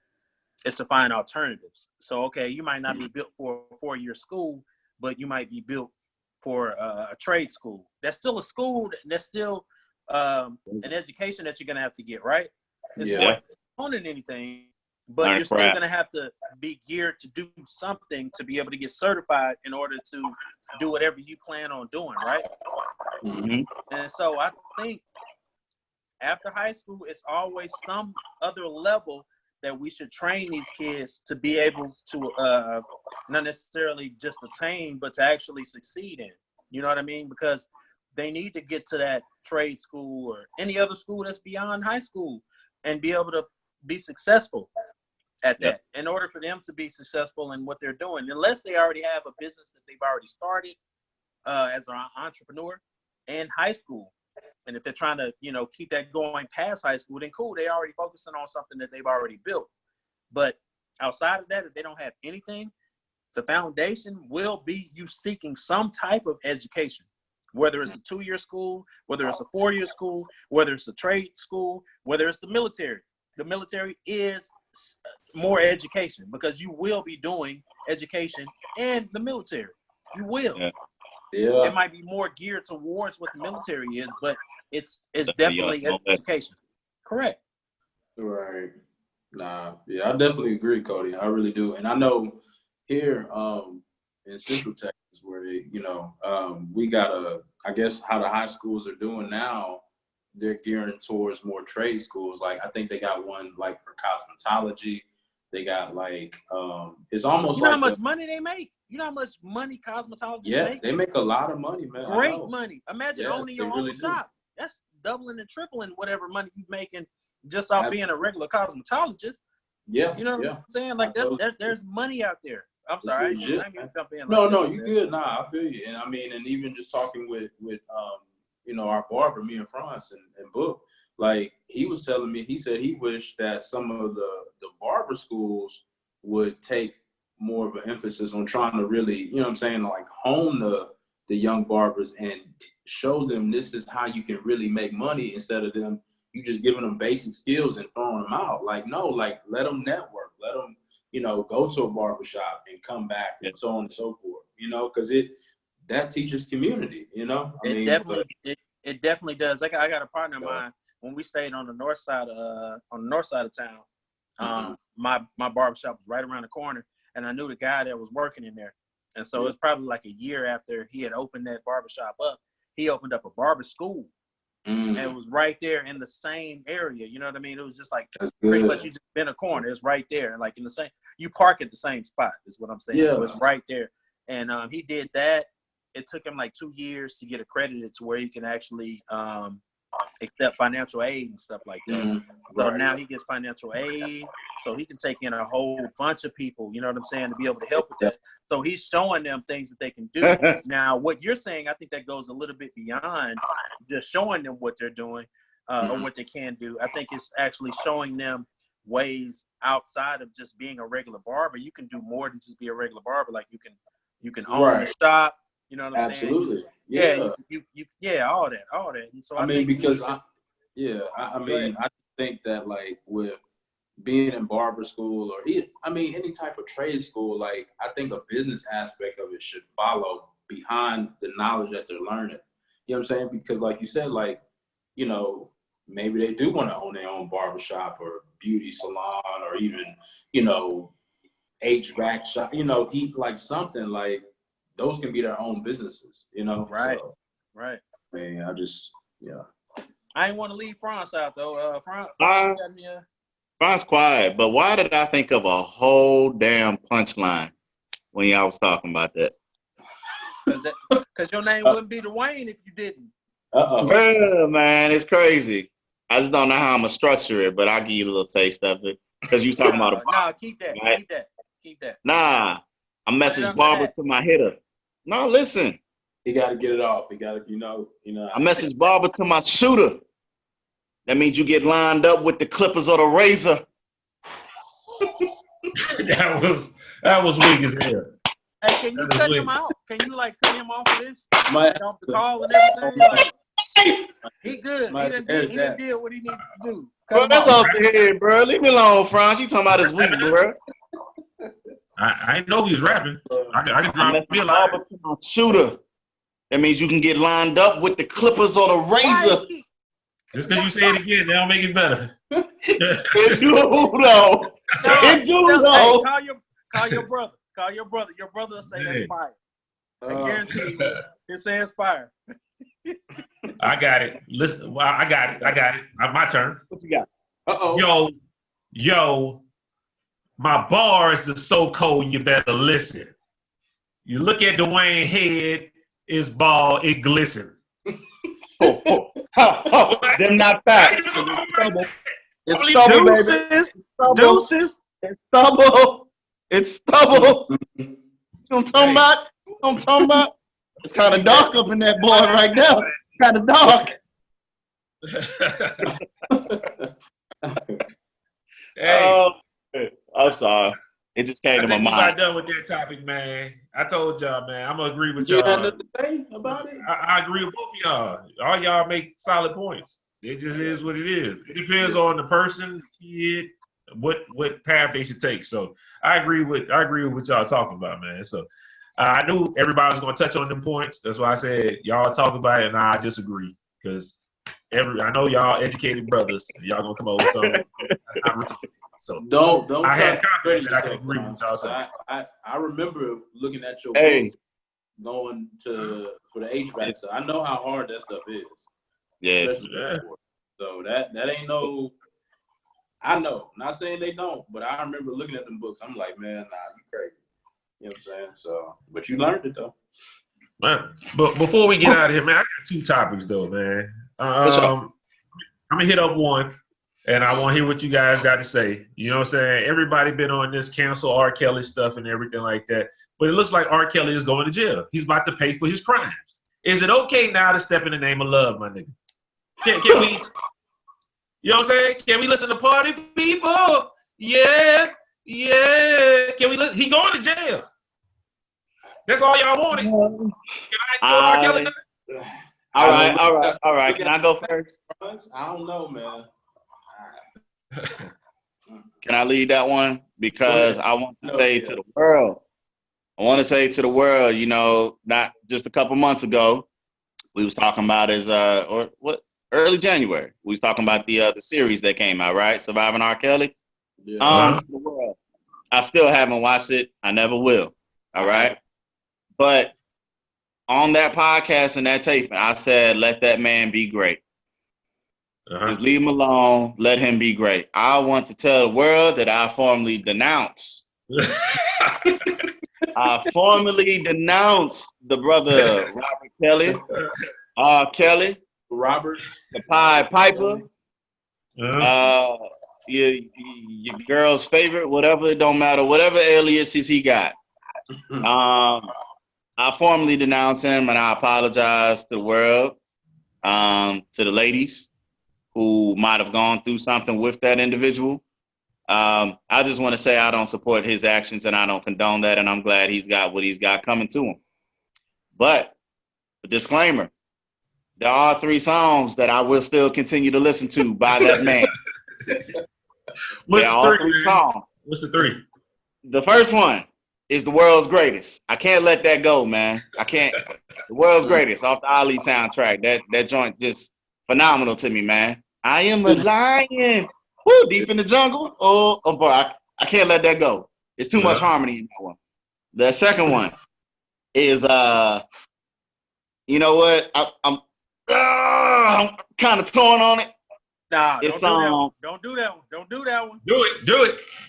is to find alternatives. So, okay, you might not be built for a 4-year school, but you might be built for a trade school. That's still a school. That's still an education that you're going to have to get, right? It's more fun than anything, but you're still going to have to be geared to do something to be able to get certified in order to do whatever you plan on doing, right? Mm-hmm. And so I think after high school, it's always some other level that we should train these kids to be able to not necessarily just attain, but to actually succeed in. You know what I mean? Because they need to get to that trade school or any other school that's beyond high school and be able to be successful at that in order for them to be successful in what they're doing, unless they already have a business that they've already started as an entrepreneur in high school. And if they're trying to, you know, keep that going past high school, then cool, they already focusing on something that they've already built. But outside of that, if they don't have anything, the foundation will be you seeking some type of education, whether it's a 2-year school, whether it's a 4-year school, whether it's a trade school, whether it's the military. The military is more education because you will be doing education in the military. You will. Yeah. It might be more geared towards what the military is, but it's definitely education. Correct. Right. Nah. Yeah, I definitely agree, Cody. I really do. And I know here in Central Texas where they, you know, we got I guess how the high schools are doing now, they're gearing towards more trade schools. Like I think they got one like for cosmetology. They got like it's almost you know like how much money they make. You know how much money cosmetologists make? They make a lot of money, man. Great money. Imagine owning your own really shop. That's doubling and tripling whatever money you're making just off being a regular cosmetologist. Yeah. You know what I'm saying? Like there's money out there. I'm sorry. I didn't mean to jump in. No, you're good. Nah, I feel you. And I mean, and even just talking with you know, our barber, me and France and Book, like he was telling me, he said he wished that some of the barber schools would take more of an emphasis on trying to really, you know what I'm saying, like hone the young barbers and show them this is how you can really make money instead of them, you just giving them basic skills and throwing them out. Like, no, like let them network, let them go to a barbershop and come back and so on and so forth, because that teaches community, It definitely does. I got a partner of mine when we stayed on the north side of town. My barbershop was right around the corner, and I knew the guy that was working in there. And so it's probably like a year after he had opened that barbershop up, he opened up a barber school. And it was right there in the same area. You know what I mean? It was just like pretty much you just been a corner. It's right there. Like in the same, you park at the same spot is what I'm saying. Yeah. So it's right there. And he did that. It took him like 2 years to get accredited to where he can actually accept financial aid and stuff like that. So now he gets financial aid, so he can take in a whole bunch of people, you know what I'm saying, to be able to help with that. So he's showing them things that they can do. Now, what you're saying, I think that goes a little bit beyond just showing them what they're doing or what they can do. I think it's actually showing them ways outside of just being a regular barber. You can do more than just be a regular barber. Like you can own the shop. You know what I'm saying? Absolutely. Yeah, all that. And so I think I think that like with being in barber school or any type of trade school, like I think a business aspect of it should follow behind the knowledge that they're learning. You know what I'm saying? Because like you said, like, maybe they do want to own their own barbershop or beauty salon or even, HVAC shop, like something like those can be their own businesses, Right. So, right. I mean, I ain't want to leave France out though. France got me Fran's quiet, but why did I think of a whole damn punchline when y'all was talking about that? Because your name wouldn't be Dwayne if you didn't. Yeah, man, it's crazy. I just don't know how I'm gonna structure it, but I'll give you a little taste of it. Because you talking about keep that. Right? Keep that. Nah, I message barber to my hitter. No, listen. He got to get it off. He got to, I message barber to my shooter. That means you get lined up with the clippers or the razor. that was weak as hell. Hey, can you cut him out? Can you cut him off of this? Off the call and everything? He good. He didn't deal what he needed to do. Bro, that's off the head, bro. Leave me alone, Franz. You talking about his week, bro. I didn't know he was rapping. I can drop me a barber to my shooter. That means you can get lined up with the clippers or the razor. Just because you say it again, that don't make it better. It do, though. It do, though. Hey, call your brother. Call your brother. Your brother will say that's fire. I guarantee you, he'll say it's fire. I got it. Listen, well, I got it. My turn. What you got? Yo, my bars are so cold, you better listen. You look at Dwayne head, it's bald, it glisten. Them not fat. It's stubble, baby. Deuces. It's stubble. It's stubble. You know what I'm talking about? You know what I'm talking about? It's kind of dark up in that boy right now. Kind of dark. Hey, I'm sorry. It just came to my mind. I got done with that topic, man. I told y'all, man. I'm gonna agree with y'all. You had nothing to say about it? I agree with both of y'all. All y'all make solid points. It just is what it is. It depends on the person, kid, what path they should take. So I agree with what y'all talking about, man. So I knew everybody was gonna touch on them points. That's why I said y'all talk about it, and I disagree because I know y'all educated brothers. Y'all gonna come up with something. So don't. I had confidence that I could agree with y'all. I remember looking at your book going for the HVAC. So I know how hard that stuff is. Yeah. So that ain't no. I know. Not saying they don't, but I remember looking at them books. I'm like, man, nah, you crazy. You know what I'm saying? So, but you learned it though. Man, but before we get out of here, man, I got 2 topics though, man. I'm gonna hit up one, and I want to hear what you guys got to say. You know what I'm saying? Everybody been on this cancel R. Kelly stuff and everything like that, but it looks like R. Kelly is going to jail. He's about to pay for his crimes. Is it okay now to step in the name of love, my nigga? Can we? You know what I'm saying? Can we listen to party people? Yeah. Can we listen? He going to jail. That's all y'all wanted. All right. Can I go first? I don't know, man. Can I lead that one? Because I want to say to the world, you know, not just a couple months ago, we was talking about early January. We was talking about the series that came out, right? Surviving R. Kelly. Yeah. The world. I still haven't watched it. I never will. All right. But on that podcast and that taping, I said, let that man be great. Just leave him alone. Let him be great. I want to tell the world that I formally denounce. I formally denounce the brother Robert Kelly, Kelly, Robert, the Pied Piper, your girl's favorite, whatever, it don't matter, whatever aliases he got. I formally denounce him, and I apologize to the world, to the ladies who might have gone through something with that individual. I just want to say I don't support his actions, and I don't condone that, and I'm glad he's got what he's got coming to him. But a disclaimer, there are 3 songs that I will still continue to listen to by that man. What's the 3 songs. What's the 3? The first one is The World's Greatest. I can't let that go, man. I can't. The World's Greatest off the Ali soundtrack. That joint just phenomenal to me, man. I am a lion. Woo, deep in the jungle. Oh boy, I can't let that go. It's too much harmony in that one. The second one is you know what? I'm kind of torn on it. Nah, It's don't do that one. Don't do that one. Do it.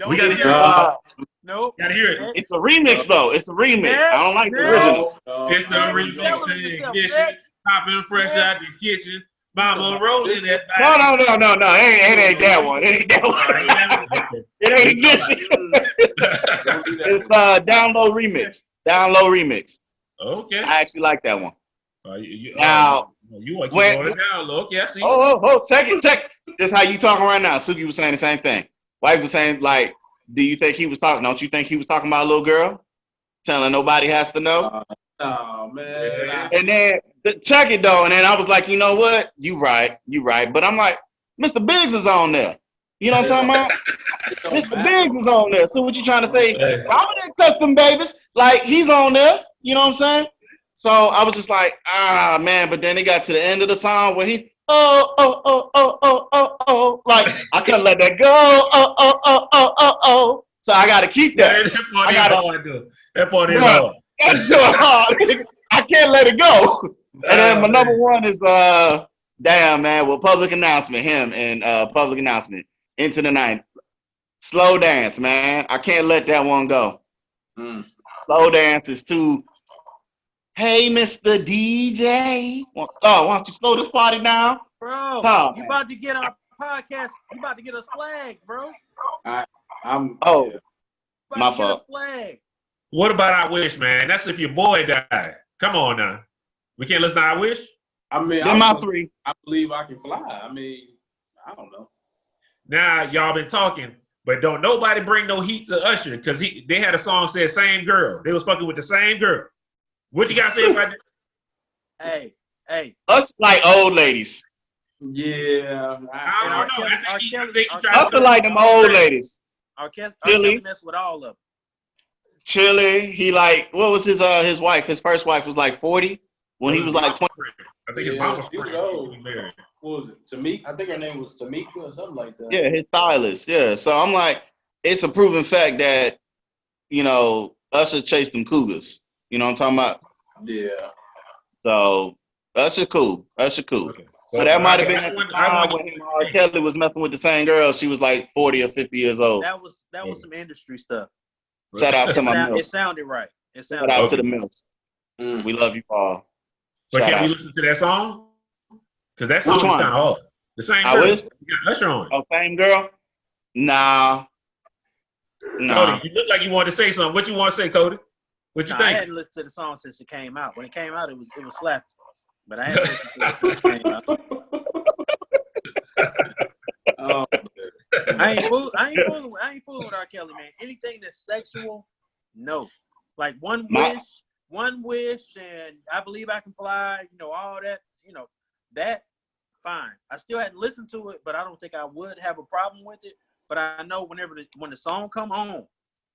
We gotta hear it. Nope. Gotta hear it. It's a remix though. It's a remix. Next, I don't like the original. It's the remix thing. This shit popping fresh out the kitchen. Mama rolling that back. No. It ain't that one. It ain't that one. It ain't this. It's Download Remix. Download Remix. Okay. I actually like that one. Now you want to keep going down, look. Yeah, see. Check it. Just how you talking right now. Suki was saying the same thing. Wife was saying, like, do you think he was talking? Don't you think he was talking about a little girl? Telling nobody has to know? Oh, man. And then, check it, though. And then I was like, you know what? You right. But I'm like, Mr. Biggs is on there. You know what I'm talking about? Mr. Biggs is on there. So what you trying to say? How would they touch them babies? Like, he's on there. You know what I'm saying? So I was just like, man. But then it got to the end of the song where he's, like, I couldn't let that go. So I got to keep that. That part is hard. I can't let it go. And then my number one is, damn, man, with Public Announcement, him and Public Announcement, Into the Night. Slow Dance, man. I can't let that one go. Slow Dance is too, hey, Mr. DJ. Why don't you slow this party down? Bro, you about to get our podcast. You about to get us flagged, bro. My fault. What about I Wish, man? That's if your boy died. Come on now. We can't listen to I Wish? I mean, my 3. I Believe I Can Fly. I mean, I don't know. Now, y'all been talking, but don't nobody bring no heat to Usher because they had a song said same girl. They was fucking with the same girl. What you got to say about that? Hey. Us like old ladies. Yeah. I don't know. Us like them old ladies. Kelly mess with all of them. Chili, he like, what was his wife? His first wife was like 40 when he was like 20. I think his mom was old. What was it? Tamika? I think her name was Tamika or something like that. Yeah, his stylist. Yeah. So I'm like, it's a proven fact that, you know, Usher chased them cougars. You know what I'm talking about? Yeah. So Usher cool. Okay. So that might have been at the time when R. Kelly was messing with the same girl. She was like 40 or 50 years old. That was some industry stuff. Shout out to my mills. It sounded right. Shout out to the mills. We love you all. But can we listen to that song? Because that song is kind of hard. The same girl. You got Usher on it. Oh, same girl? Nah. Cody, you look like you wanted to say something. What you want to say, Cody? What you think? I hadn't listened to the song since it came out. When it came out, it was slapping. But I haven't listened to it since it came out. I ain't fooling with R. Kelly, man. Anything that's sexual, no. Like One Wish, and I Believe I Can Fly, you know, all that, you know, that, fine. I still hadn't listened to it, but I don't think I would have a problem with it. But I know when the song come on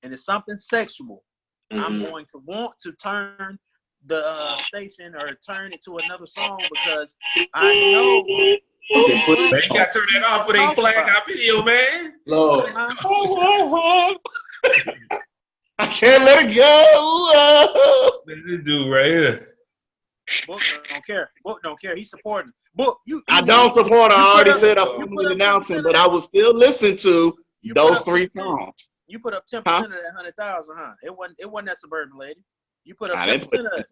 and it's something sexual, I'm going to want to turn the station or turn it to another song because I know. Okay, put Man, you gotta turn that off for they flag our video, man. Lord. I can't let it go. This dude right here. Book don't care. Book don't care. He's supporting. Book, I don't support her. I already said you I'm put up announcing, 10% but I will still listen to You those put up 3 10%. songs. You put up 10% of that 100,000, huh? It wasn't that suburban lady. You put up Nah, 10% of it.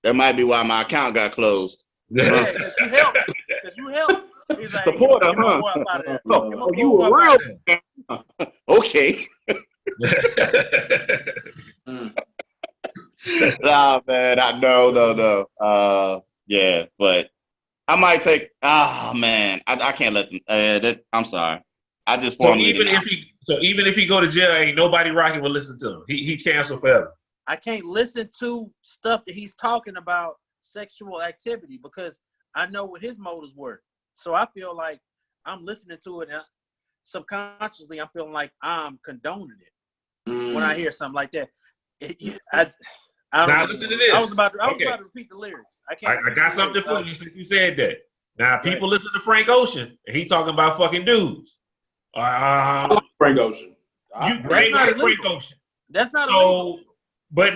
That might be why my account got closed. Yeah, because you helped. He's like, Supporter, get my huh? boy up out of there. Oh, Get my Oh, boy you up were out real. of Okay. Nah, man. No. Yeah, but I might take. Ah, man. I can't let them. I'm sorry. I just So formally even if he go to jail, ain't nobody rocking will listen to him. He canceled forever. I can't listen to stuff that he's talking about sexual activity because I know what his motives were. So I feel like I'm listening to it and subconsciously I'm feeling like I'm condoning it when I hear something like that. I don't Now know. listen to this. I was about to Okay. repeat the lyrics. I got something for you since you said that. Now people Right. listen to Frank Ocean and he talking about fucking dudes. Frank Ocean. That's not Frank illegal. Ocean. That's not illegal. But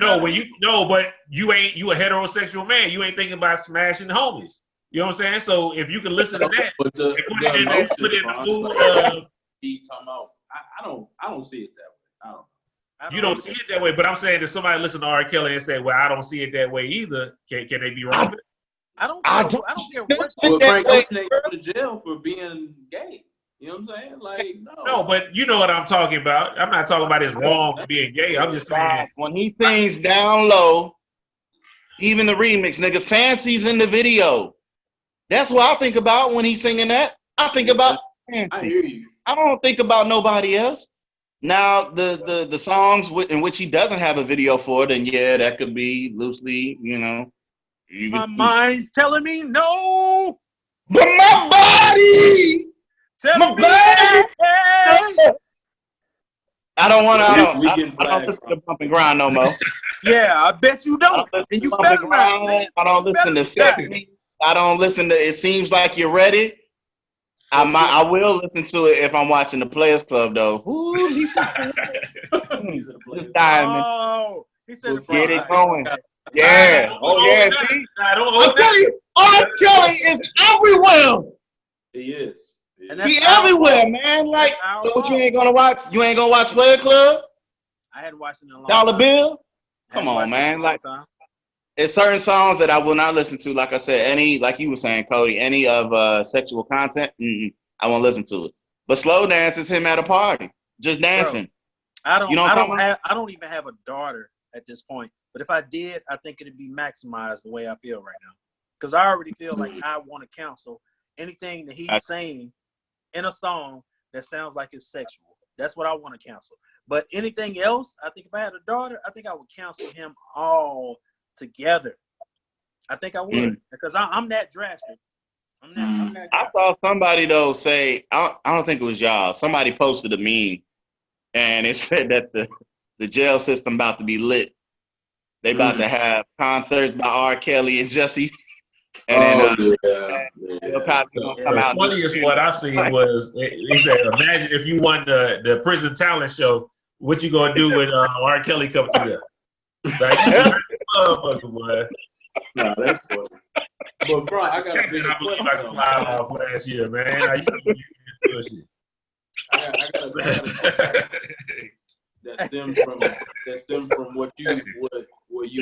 you ain't you a heterosexual man. You ain't thinking about smashing homies. You know what I'm saying? So if you can listen to that, But the emotion, put it in the mood he talking about. I don't see it that way. you don't see it that way, but I'm saying if somebody listen to R. Kelly and say, "Well, I don't see it that way either," can they be wrong? I don't care what. Well, Frank Ocean ain't go to jail for being gay. You know what I'm saying? Like, No, but you know what I'm talking about. I'm not talking about it's wrong for being gay. I'm just saying when he sings Down Low, even the remix, nigga, Fancy's in the video. That's what I think about when he's singing that. I think about Fancy. I hear you. I don't think about nobody else. Now the songs in which he doesn't have a video for, then yeah, that could be loosely, My mind's telling me no. But my body, Telling me yes. I don't want to. I getting don't listen to Bump and Grind no more. Yeah, I bet you don't. And you better not. I don't listen to Sexy. I don't listen to It Seems Like You're Ready. I will listen to it if I'm watching the Players Club though. Ooh, he's diamond. Oh, he said Get it going. Yeah. Oh yeah. See, I'm telling you, R. Kelly is everywhere. He is. He everywhere, man. Like, so what you ain't gonna watch? You ain't gonna watch Player Club? I hadn't watched it in a long Dollar time. Bill? Come on, man. Like, it's certain songs that I will not listen to. Like I said, like you were saying, Cody, any of sexual content, I won't listen to it. But slow dance is him at a party, just dancing. Bro, I don't even have a daughter at this point. But if I did, I think it'd be maximized the way I feel right now. Because I already feel like I want to counsel anything that he's saying in a song that sounds like it's sexual. That's what I want to counsel. But anything else, I think if I had a daughter, I think I would counsel him all together. I think I would because I'm that drastic. I'm that I saw somebody though say, I don't think it was y'all. Somebody posted a meme, and it said that the jail system about to be lit. They about to have concerts by R. Kelly and Jesse. And the funniest what I seen was he said, "Imagine if you won the prison talent show, what you gonna do when R. Kelly come through there?" Like, motherfucker, boy. No, that's funny. But Frank, I got a big question. I can fly off last year, man. I used to be pussy. I got a question that stems from what you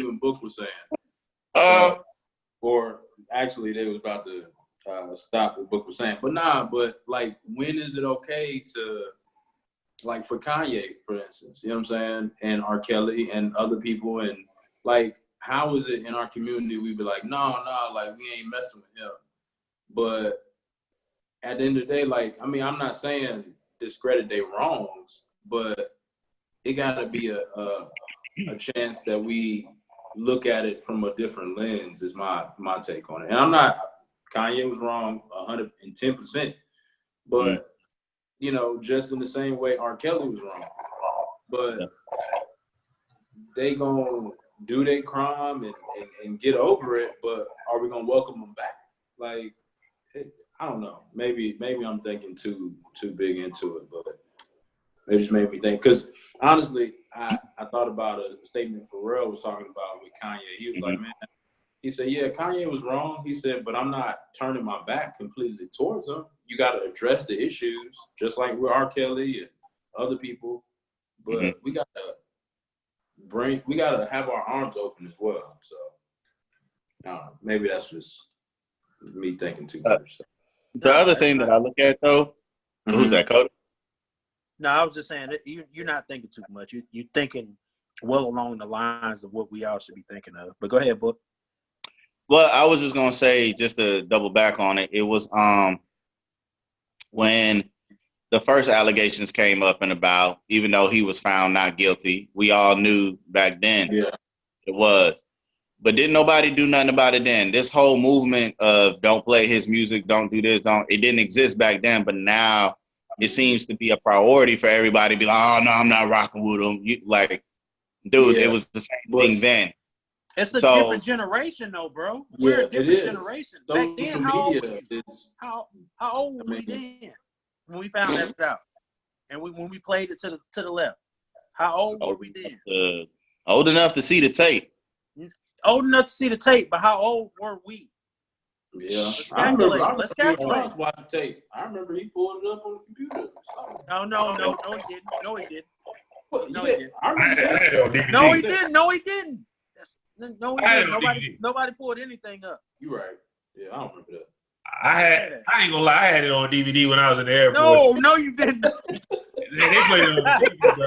and Book were saying. Or actually, they was about to stop what Book was saying. But like, when is it okay to, like, for Kanye, for instance, you know what I'm saying, and R. Kelly and other people, and like, how is it in our community we be like, no, like, we ain't messing with him. But at the end of the day, like, I mean, I'm not saying discredit their wrongs, but it gotta be a chance that we look at it from a different lens is my take on it. And Kanye was wrong 110%, but you know, just in the same way R. Kelly was wrong. But they gonna do their crime and get over it, but are we gonna welcome them back? Like, I don't know. Maybe I'm thinking too big into it, but it just made me think. Because honestly, I thought about a statement Pharrell was talking about with Kanye. He was like, man, he said, yeah, Kanye was wrong. He said, but I'm not turning my back completely towards him. You got to address the issues, just like with R. Kelly and other people. But we gotta have our arms open as well. So I don't know, maybe that's just me thinking too much. The other thing that I look at though, who's that, Cody? No, I was just saying that you're not thinking too much. You're thinking well along the lines of what we all should be thinking of. But go ahead, Book. Well, I was just gonna say, just to double back on it, it was when the first allegations came up and about, even though he was found not guilty, we all knew back then it was. But didn't nobody do nothing about it then? This whole movement of don't play his music, don't do this, it didn't exist back then, but now it seems to be a priority for everybody to be like, oh no, I'm not rocking with him. It was the same thing then. It's a different generation though, bro. We're a different generation. Back then, how old were you? How old were we then when we found that out? And when we played it to the left. How old were we then? Old enough to see the tape. Old enough to see the tape, but how old were we? Yeah, I remember watching tape. I remember he pulled it up on the computer. No, he didn't. No, he didn't. No, he didn't. No, he didn't. No, he didn't. Nobody pulled anything up. You're right. Yeah, I don't remember that. I ain't gonna lie, I had it on DVD when I was in the Air Force. No, you didn't. They played it on the TV, bro.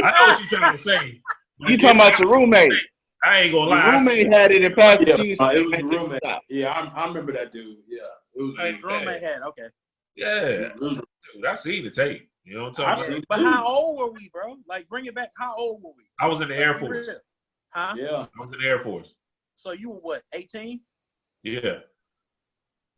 I know what you're trying to say. You talking about your roommate? I ain't gonna lie. Your roommate had it in Pastor It was the roommate. Yeah, I remember that dude. Yeah, it was the roommate had. Okay. Yeah, dude, I seen the tape. You know what I'm talking about? But how old were we, bro? Like, bring it back. How old were we? I was in the Air Force. Huh? Yeah, I was in the Air Force. So you were what? 18? Yeah.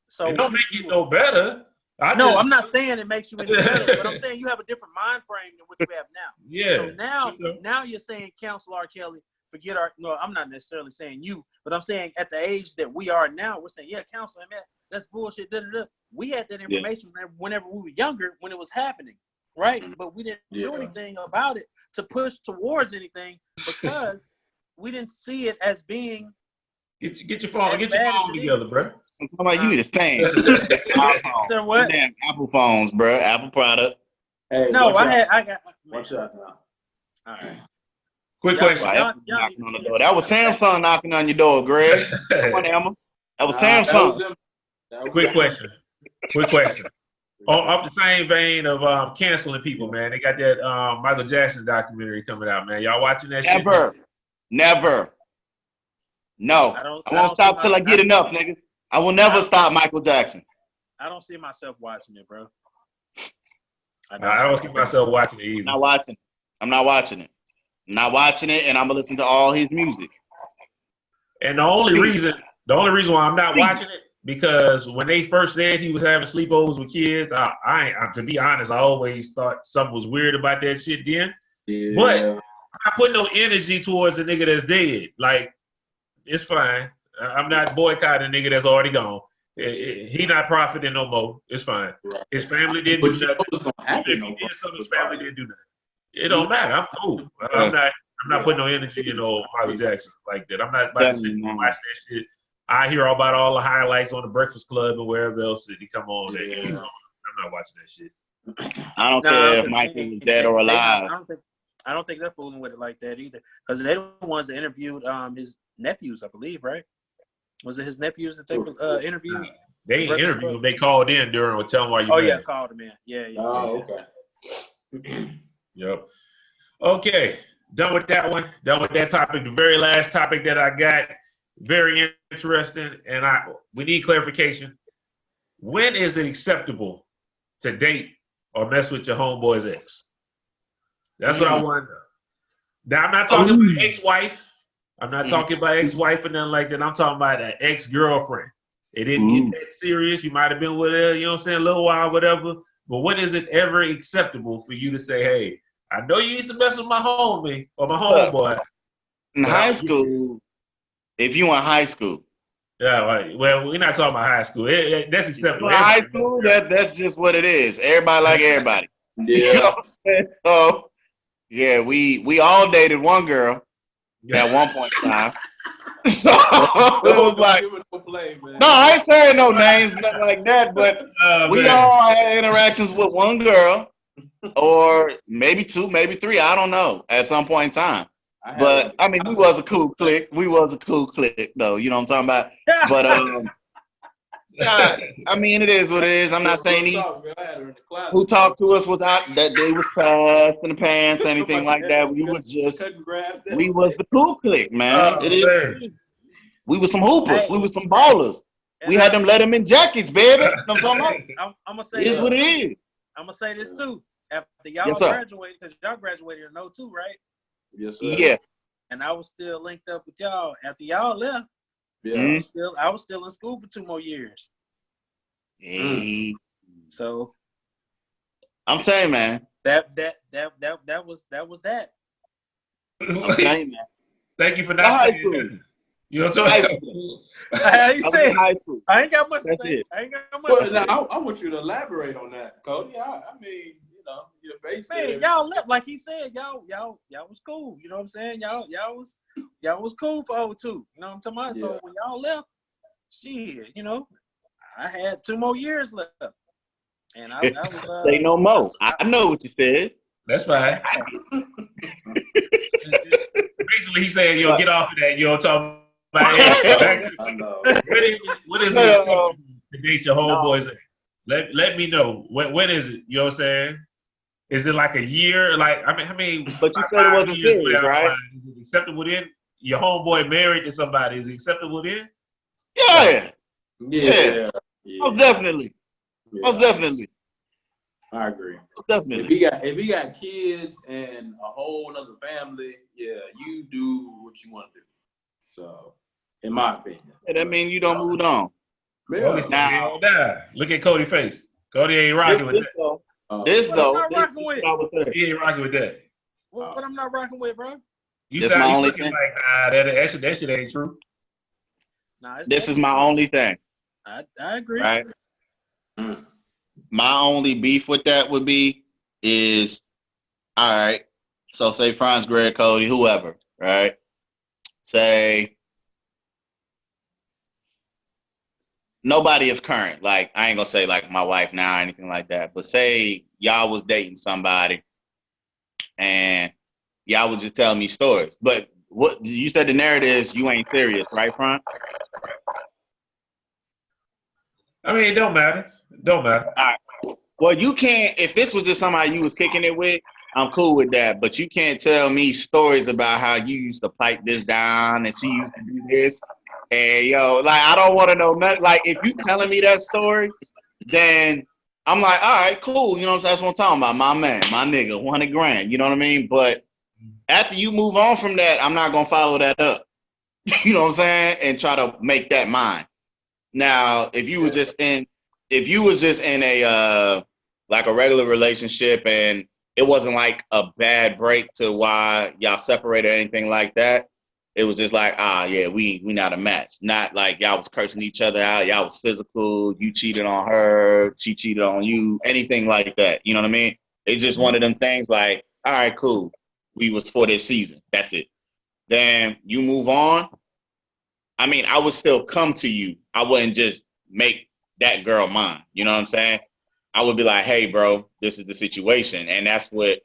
So it don't make you no better. I'm not saying it makes you any better, but I'm saying you have a different mind frame than what you have now. Yeah. So now you're saying counsel R. Kelly, forget no, I'm not necessarily saying you, but I'm saying at the age that we are now, we're saying, yeah, counsel him, that's bullshit. We had that information whenever we were younger, when it was happening, right? But we didn't do anything about it to push towards anything because we didn't see it as being. Get your phone together, bro. I'm talking about you the same. What? Damn Apple phones, bro. Apple product. Hey, no, I got. Watch out now. All right. Quick question. Knocking on the door. That was Samsung knocking on your door, Greg. Come on, Emma. That was Samsung. Quick question. Off the same vein of canceling people, man. They got that Michael Jackson documentary coming out, man. Y'all watching that shit? Never. No. I won't stop till I get enough, nigga. I will never stop Michael Jackson. I don't see myself watching it, bro. I don't see myself watching it either. I'm not watching it. I'm not watching it, and I'm gonna listen to all his music. And the only reason why I'm not watching it, because when they first said he was having sleepovers with kids, I to be honest, I always thought something was weird about that shit then. Yeah. But I put no energy towards a nigga that's dead. Like, it's fine. I'm not boycotting a nigga that's already gone. He not profiting no more. It's fine. Right. His family didn't do nothing. If he did something, his family didn't do nothing. It don't matter. I'm cool. I'm not putting no energy in Michael Jackson like that. I'm not about to sit and watch that shit. I hear about all the highlights on the Breakfast Club and wherever else that he come on. Yeah. I'm not watching that shit. I don't care if Michael was dead or alive. I don't think they're fooling with it like that either. Because they're the ones that interviewed his nephews, I believe, right? Was it his nephews that they interviewed? They didn't interview him. They called in during and tell him why you. Oh yeah, called him in. Yeah. Oh, okay. Yep. Okay. Done with that one. Done with that topic. The very last topic that I got, very interesting, and we need clarification. When is it acceptable to date or mess with your homeboy's ex? That's what I want to know. Now, I'm not talking about ex-wife. I'm not talking about ex-wife or nothing like that. I'm talking about an ex-girlfriend. It didn't get that serious. You might have been with her, you know what I'm saying, a little while, whatever. but when is it ever acceptable for you to say, hey, I know you used to mess with my homie or my homeboy. In But high school, if you in high school, Yeah, right. Well, we're not talking about high school. That's acceptable. in high school, that's just what it is. Everybody like everybody. You know Yeah. what I'm saying? So yeah, we all dated one girl at one point in time. So it was like, Give it no play, man. no, I ain't saying no names, nothing like that, but we all had interactions with one girl, or maybe two, maybe three, I don't know, at some point in time. But I mean, we was a cool clique. We was a cool clique, though. You know what I'm talking about? But yeah, I mean, it is what it is. I'm not saying who talked to us was out that they was fast in the pants, anything like that. We was just, we was the cool clique, man. It is. We was some hoopers. We was some ballers. We had them let them in jackets, baby. You know what I'm talking about? I'm gonna say It is what it is. I'm gonna say this too. After y'all Yes, sir. graduated, because y'all graduated in 02, right? Yes, sir. Yeah. And I was still linked up with y'all. After y'all left, Yeah. Mhm. I was still in school for 2 more years. Hey. So I'm telling you, man. that was that. I'm telling you, man. Thank you for High not saying school. that. You know what I'm talking about? I I was in high school. I ain't got much to That's say. it. I ain't got much Well, to say. now, I want you to elaborate on that, Cody. I mean, you know, your face. Man, y'all left like he said. Y'all was cool. You know what I'm saying? Y'all was cool for 02. You know what I'm talking about? Yeah. So when y'all left, shit, you know, I had 2 more years left, and I was. Say no more. I know what you said. That's fine. Basically, he said, "Yo, get off of that. You know, talk about it." I know. What is it to date your homeboys? Let me know. When is it? You know what I'm saying? Is it like a year? Like I mean, But you like said it 5 wasn't years, serious, whatever, right? like, is it acceptable then? Your homeboy married to somebody. Is it acceptable then? Yeah. Yeah. Most definitely. Yeah. Most definitely. I agree. Most definitely. If he got kids and a whole other family, yeah, you do what you want to do. So, in my opinion. And that means you don't move on. Cody said he don't die. Look at Cody's face. Cody ain't rocking with that. This What though, I'm not rocking with. He ain't rocking with that. What I'm not rocking with, bro? You That's sound my you only looking thing. like that shit ain't true. Nah, This is my only thing, I agree. right? Mm. My only beef with that would be is, all right, so say Franz, Greg, Cody, whoever, right? Say nobody of current, like I ain't gonna say like my wife now or anything like that, but say y'all was dating somebody and y'all was just telling me stories. But what you said the narrative is you ain't serious, right, Franz? I mean, it don't matter. It don't matter. All right. Well, you can't, if this was just somebody you was kicking it with, I'm cool with that. But you can't tell me stories about how you used to pipe this down and she used to do this. And yo, like, I don't want to know nothing. Like, if you telling me that story, then I'm like, all right, cool. You know what I'm saying? That's what I'm talking about. My man, my nigga, 100 grand. You know what I mean? But after you move on from that, I'm not going to follow that up. You know what I'm saying? And try to make that mine. Now, if you were just in a like a regular relationship and it wasn't like a bad break to why y'all separated or anything like that, it was just like, yeah, we not a match. Not like y'all was cursing each other out, y'all was physical, you cheated on her, she cheated on you, anything like that. You know what I mean? It's just one of them things like, all right, cool. We was for this season. That's it. Then you move on. I mean, I would still come to you. I wouldn't just make that girl mine. You know what I'm saying? I would be like, hey, bro, this is the situation. And that's what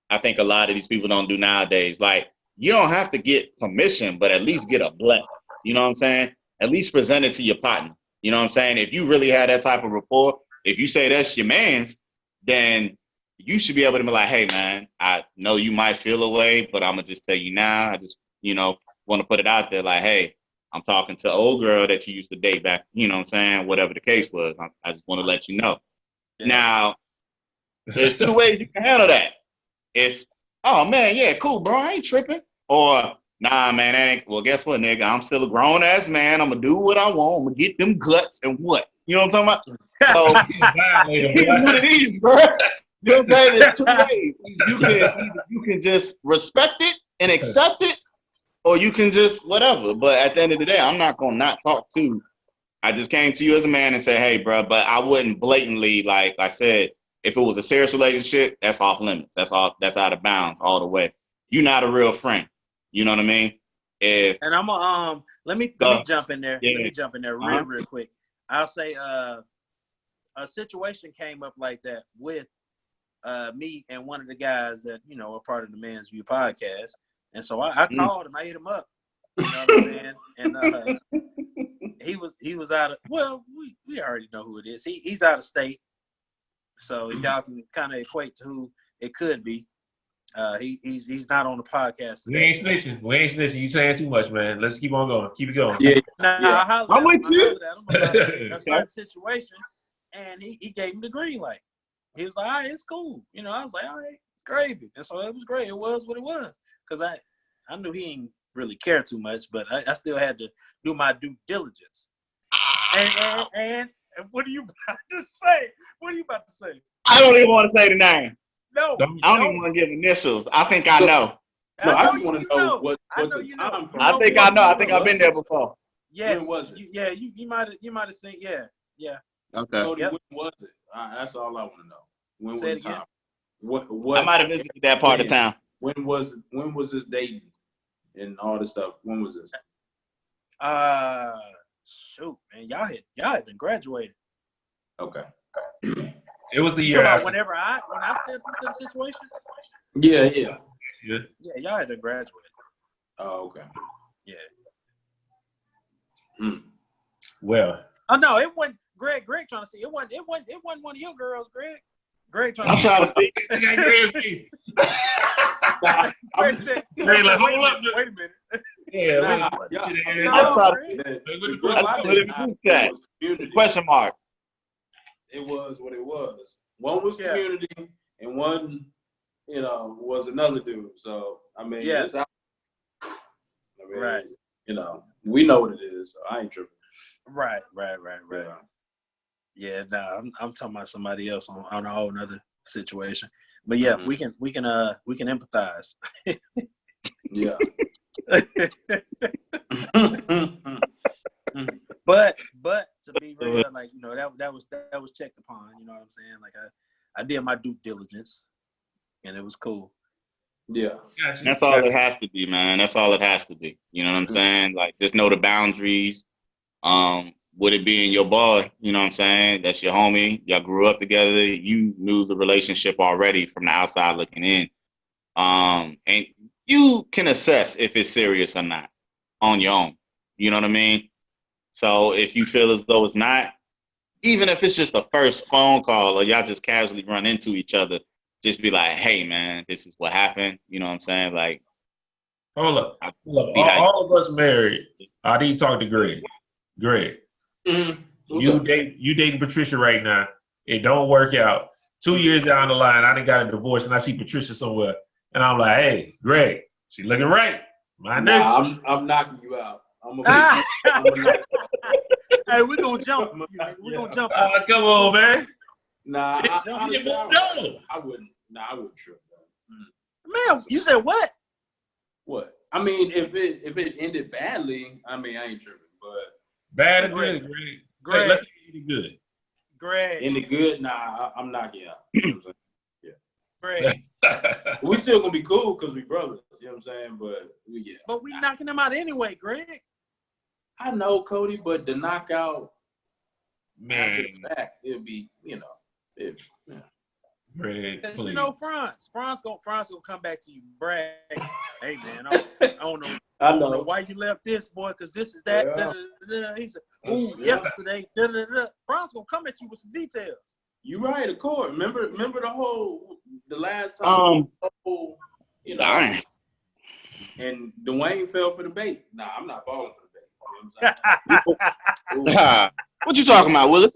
I think a lot of these people don't do nowadays. Like, you don't have to get permission, but at least get a blessing. You know what I'm saying? At least present it to your partner. You know what I'm saying? If you really had that type of rapport, if you say that's your man's, then you should be able to be like, hey, man, I know you might feel a way, but I'm going to just tell you now. I just, want to put it out there like, hey, I'm talking to an old girl that you used to date back, you know what I'm saying? Whatever the case was. I just want to let you know. Yeah. Now, there's two ways you can handle that. It's, oh, man, yeah, cool, bro. I ain't tripping. Or, nah, man, that ain't, well, guess what, nigga? I'm still a grown-ass man. I'm going to do what I want. I'm going to get them guts and what? You know what I'm talking about? So Violator, here's boy. what it is, bro. You know what I'm saying? There's two ways. You can just respect it and accept it, or you can just whatever. But at the end of the day, I'm not gonna not talk to. I just came to you as a man and said, hey, bro, but I wouldn't blatantly, like I said, if it was a serious relationship, that's off limits. That's out of bounds all the way. You're not a real friend. You know what I mean? If And I'm let me jump in there. Yeah. Let me jump in there real quick. I'll say a situation came up like that with me and one of the guys that are part of the Man's View podcast, and so I called him. I hit him up. You know what I'm saying? And he was out of, well, we already know who it is. He's out of state, so y'all can kind of equate to who it could be. He's not on the podcast today. We ain't snitching. You saying too much, man. Let's keep on going. Keep it going. Yeah. I'm with you. About a certain situation, and he gave me the green light. He was like, all right, it's cool. I was like, all right, gravy. And so it was great. It was what it was. Because I knew he didn't really care too much, but I still had to do my due diligence. And what are you about to say? What are you about to say? I don't even want to say the name. No. I don't even want to give initials. I think I know. No, I just want to know what the time. I think I know. I think I've been there before. Yes. When was it? Yeah, you might have seen. Yeah. Okay. Cody, Yep. when was it? That's all I want to know. When Say was it the again. time? What? I might have visited that part of town. When was this dating and all this stuff? When was this? Shoot, man, y'all had been graduated. Okay. It was the You year know, after. when I stepped into the situation, Yeah. Yeah. y'all had to graduate. Oh, okay. Yeah. Well, Oh no, it wasn't Greg trying to see. It wasn't one of your girls, Greg. Greg trying I'm to trying to see. Greg said, Hey, like, hold up. wait a minute. Yeah, Nah, look. yeah. No, trying to Greg. The girl I Put it dated, in the it chat. was community. Question mark. It was what it was. One was Yeah. community, and one, was another dude. So I mean, Yeah. it's out. Right. We know what it is. So I ain't tripping. Right. Yeah. Yeah, nah, I'm talking about somebody else on a whole nother situation. But yeah, we can empathize. Yeah. But to be real, like that was checked upon. You know what I'm saying? Like I did my due diligence, and it was cool. Yeah. Gotcha. That's all it has to be, man. That's all it has to be. You know what I'm saying? Like, just know the boundaries. With it being your boy, you know what I'm saying? That's your homie. Y'all grew up together. You knew the relationship already from the outside looking in. And you can assess if it's serious or not on your own. You know what I mean? So if you feel as though it's not, even if it's just a first phone call or y'all just casually run into each other, just be like, hey, man, this is what happened. You know what I'm saying? Like, Hold up. All of us married. I need to talk to Greg. Greg, What's you up? dating Patricia right now. It don't work out. 2 years down the line, I done got a divorce and I see Patricia somewhere. And I'm like, hey, Greg, she looking right. My nigga. Nah, I'm knocking you out. I'm gonna knock Hey, we're gonna jump. We're gonna jump. Come on, man. Nah, You I won't know. wouldn't. Nah, I wouldn't trip. Man, you said what? What? I mean, if it ended badly, I mean, I ain't tripping. But Bad or good, Greg? Say, let's say you good. Greg. ended good, nah, I'm knocking you out. You know what I'm saying? Greg. We still gonna be cool because we brothers. You know what I'm saying? But But we knocking them out anyway, Greg. I know, Cody, but the knockout, Man, after the fact, it'll be, Greg, Cause please. Franz gonna come back to you, brag. Hey man, I don't know. I I don't know know. why you left this, boy, because this is that. Yeah. Da, da, da. He said, ooh, Yeah. yesterday. Da, da, da. Franz gonna come at you with some details. You right, of course. Remember the last time, Darn. and Dwayne fell for the bait. Nah, I'm not falling for the bait. You know what I'm saying? What you talking about, Willis?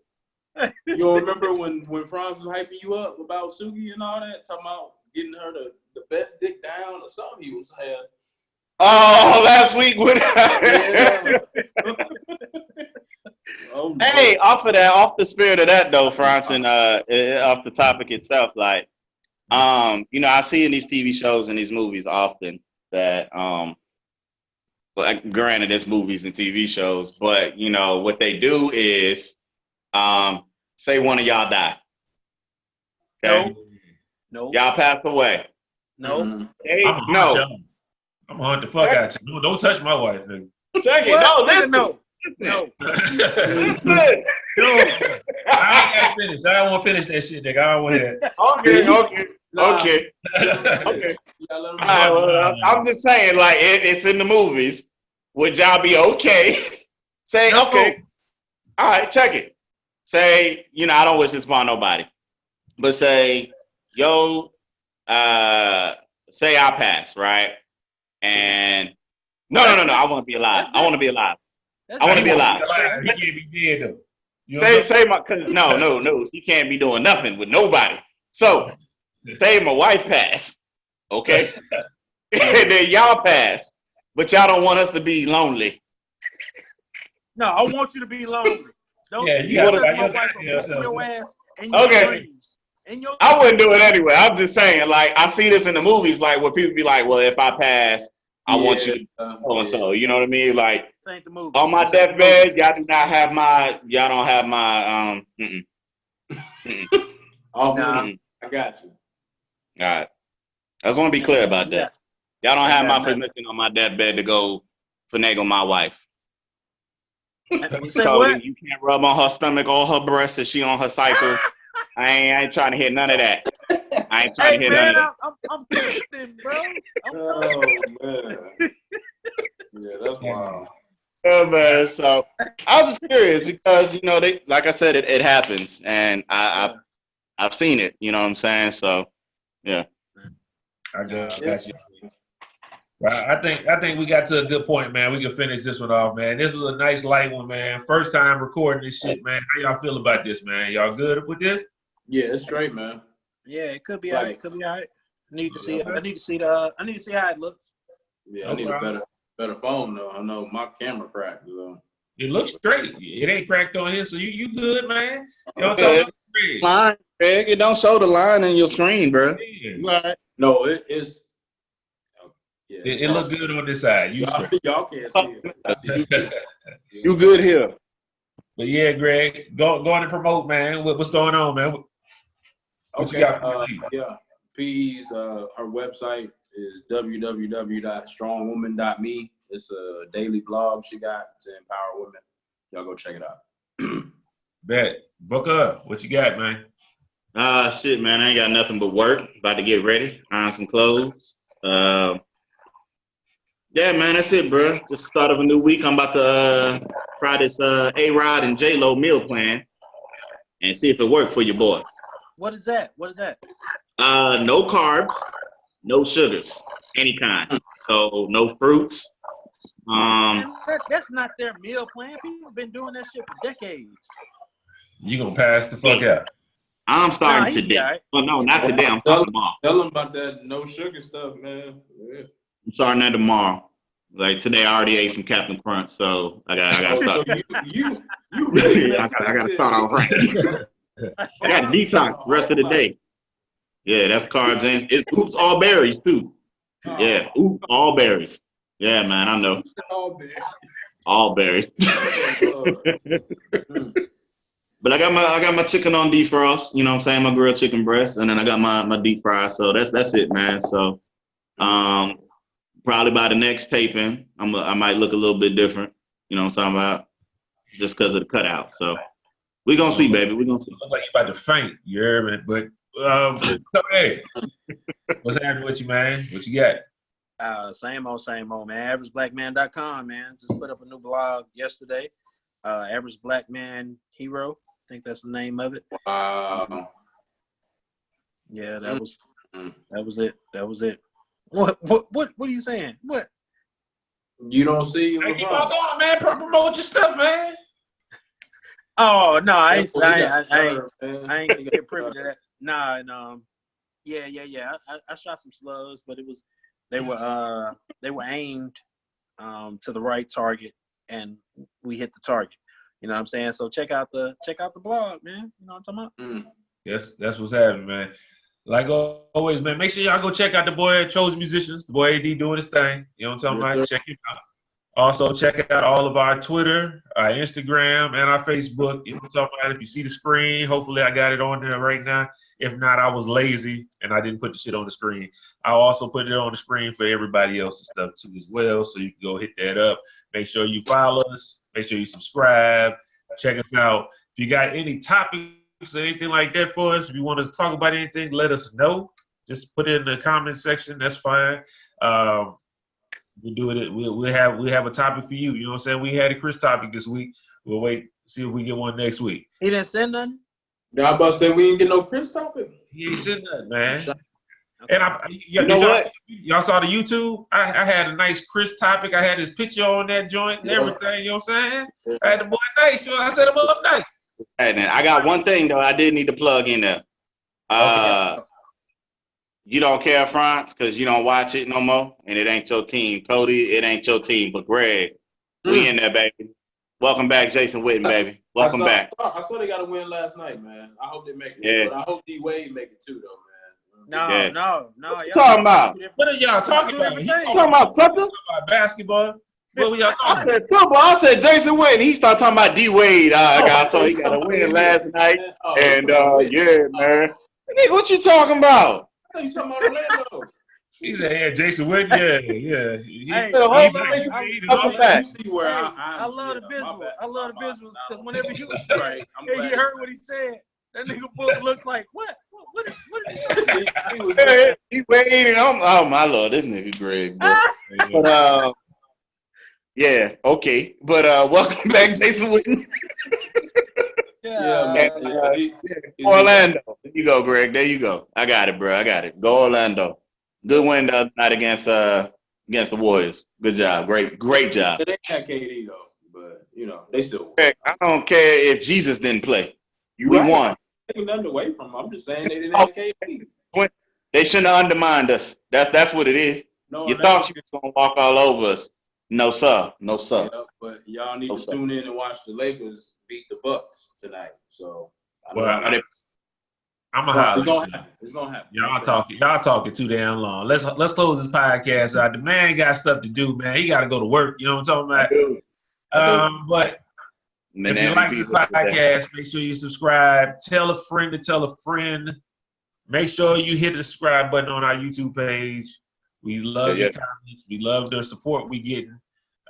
You don't remember when Franz was hyping you up about Sugi and all that, talking about getting her the best dick down or something he was saying. Oh, last week with Yeah. Oh, Hey, off the spirit of that though, Franson, off the topic itself, like, I see in these TV shows and these movies often that, granted, it's movies and TV shows, but what they do is, say one of y'all die. Okay, No. y'all pass away. No. Mhm. Hey, I'm gonna hunt you. I'm gonna hunt the fuck out you. Don't touch my wife, nigga. check it. What? No, listen. No. Listen. I ain't gotta finish. I don't want to finish that shit, nigga. I don't want to. Okay. All right, well, I'm just saying, like, it's in the movies. Would y'all be okay? Say, No. okay. All right, check it. Say, I don't wish this upon nobody. But say, say I pass, right? And no, I want to be alive. I want to be alive. I want to be alive. He can't be dead though. Say my no, he can't be doing nothing with nobody. So say my wife passed, okay? And then y'all pass, but y'all don't want us to be lonely. No, I want you to be lonely. Don't You touch gotta- my you wife gotta- or your ass and your Okay. dreams. I wouldn't do it anyway. I'm just saying, like, I see this in the movies, like, where people be like, well, if I pass, I want you to so and so. You know what I mean? Like, This ain't the movie. on my This ain't the deathbed, movies. y'all don't have my Oh, Nah. I got you. All right. I just want to be clear about that. Y'all don't have my permission on my deathbed to go finagle my wife. You say So what? you can't rub on her stomach or her breast if she on her cycle. I ain't trying to hear none of that. I ain't trying Hey to hear none man, of that. I'm listening, bro. Oh man. Yeah, that's wild. Yeah, man. So I was just curious because they, like I said, it happens, and I've seen it. You know what I'm saying? So yeah. I got you. Well, I think we got to a good point, man. We can finish this one off, man. This is a nice light one, man. First time recording this shit, man. How y'all feel about this, man? Y'all good with this? Yeah, it's straight, man. Yeah, it could be alright. Could be alright. I need to see it. I need to see how it looks. Yeah, I need a better phone though. I know my camera cracked. So. It looks straight. It ain't cracked on here, so you good, man. You know what Okay. I'm talking Line, Craig. It don't show the line in your screen, bro. about? You all right? No, it's. Yeah, It looks good on this side. y'all can't see it. I see it. You good here? But yeah, Greg, go on and promote, man. What's going on, man? What you Okay. got? Yeah. P's her website is www.strongwoman.me. It's a daily blog she got to empower women. Y'all go check it out. Bet. Book up. What you got, man? Shit, man. I ain't got nothing but work. About to get ready. Iron some clothes. Yeah, man. That's it, bro. Just start of a new week. I'm about to try this A-Rod and J-Lo meal plan and see if it worked for your boy. What is that? What is that? No carbs, no sugars, any kind. So no fruits. Man, that's not their meal plan. People have been doing that shit for decades. You gonna pass the fuck out. I'm starting he be today. alright. Well, no, not today. I'm starting tomorrow. Tell them about that no sugar stuff, man. Yeah. I'm starting that tomorrow. Like today, I already ate some Captain Crunch, so I got to start. So you really I got to start all right. I got detox the rest of the day. Yeah, that's carbs and it's oops all berries too. Yeah, oops all berries. Yeah, man, I know. All berries. But I got my chicken on defrost. You know what I'm saying? My grilled chicken breast, and then I got my deep fry. So that's it, man. So probably by the next taping, I might look a little bit different. You know what I'm talking about? Just because of the cutout. So we gonna see, baby. We gonna see. Look like you about to faint. You hear me? But hey, what's happening with you, man? What you got? Same old, man. AverageBlackMan.com, man. Just put up a new blog yesterday. Average Black Man Hero. I think that's the name of it. Wow. Yeah, that was it. That was it. What are you saying? What? You don't see? Hey, keep on going, man. Promote your stuff, man. Oh no, I ain't get privy to that. No. Yeah. I shot some slugs, but they were aimed to the right target, and we hit the target. You know what I'm saying? So check out the blog, man. You know what I'm talking about? That's what's happening, man. Like always, man, make sure y'all go check out the boy Chosen Musicians, the boy AD doing his thing. You know what I'm talking about? Check him out. Also, check out all of our Twitter, our Instagram, and our Facebook. You know what I'm talking about? If you see the screen, hopefully I got it on there right now. If not, I was lazy and I didn't put the shit on the screen. I'll also put it on the screen for everybody else's stuff too as well. So you can go hit that up. Make sure you follow us. Make sure you subscribe. Check us out. If you got any topics or anything like that for us, if you want us to talk about anything, let us know. Just put it in the comment section. That's fine. We'll do it. We'll have a topic for you. You know what I'm saying? We had a Chris topic this week. We'll wait, see if we get one next week. He didn't send nothing? Yeah, I'm about to say we ain't get no Chris topic. He ain't sent nothing, man. Okay. And y'all saw the YouTube? I had a nice Chris topic. I had his picture on that joint and everything. You know what I'm saying? I had the boy nice. You know, I set him up nice. Hey, man, I got one thing though. I did need to plug in there. You don't care, France, because you don't watch it no more, and it ain't your team. Cody, it ain't your team. But Greg, we in there, baby. Welcome back, Jason Witten, baby. Welcome back. I saw they got a win last night, man. I hope they make it. Yeah. But I hope D-Wade make it too, though, man. No. What you talking about? What are y'all talking about? Everything. Y'all Talking about Clippers? talking about basketball? What were y'all I talking about? said football. I said Jason Witten. He started talking about D-Wade. I saw he got a win last night. And, yeah, man. Nigga, what you talking about? I thought you talking about Orlando. He said, yeah, Jason Witten, yeah. Hey, You see where I love the visual. I love the visuals because whenever he was right, he heard what he said, that nigga book looked like what? What is Hey, he waited. Oh my lord, this nigga Greg, bro. But yeah, okay. But welcome back, Jason Witten. Yeah, man. Orlando. There you go, Greg. There you go. I got it, bro. I got it. Go Orlando. Good win the other night against the Warriors. Good job. Great job. They had KD though, but you know they still won. Greg, I don't care if Jesus didn't play. We right. won. Taking nothing away from them. I'm just saying they didn't have KD. They shouldn't have undermined us. That's what it is. No, You thought you was gonna walk all over us. No, sir. No, sir. Yeah, but y'all need to tune in and watch the Lakers beat the Bucks tonight. So I'm gonna holler. It's gonna happen. Y'all talking too damn long. Let's close this podcast out. The man got stuff to do, man. He got to go to work. You know what I'm talking about? But if you like this podcast, make sure you subscribe. Tell a friend to tell a friend. Make sure you hit the subscribe button on our YouTube page. We love your comments. We love the support we getting.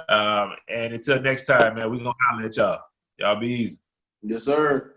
And until next time, man, we're gonna holler at y'all. Y'all be easy. Yes, sir.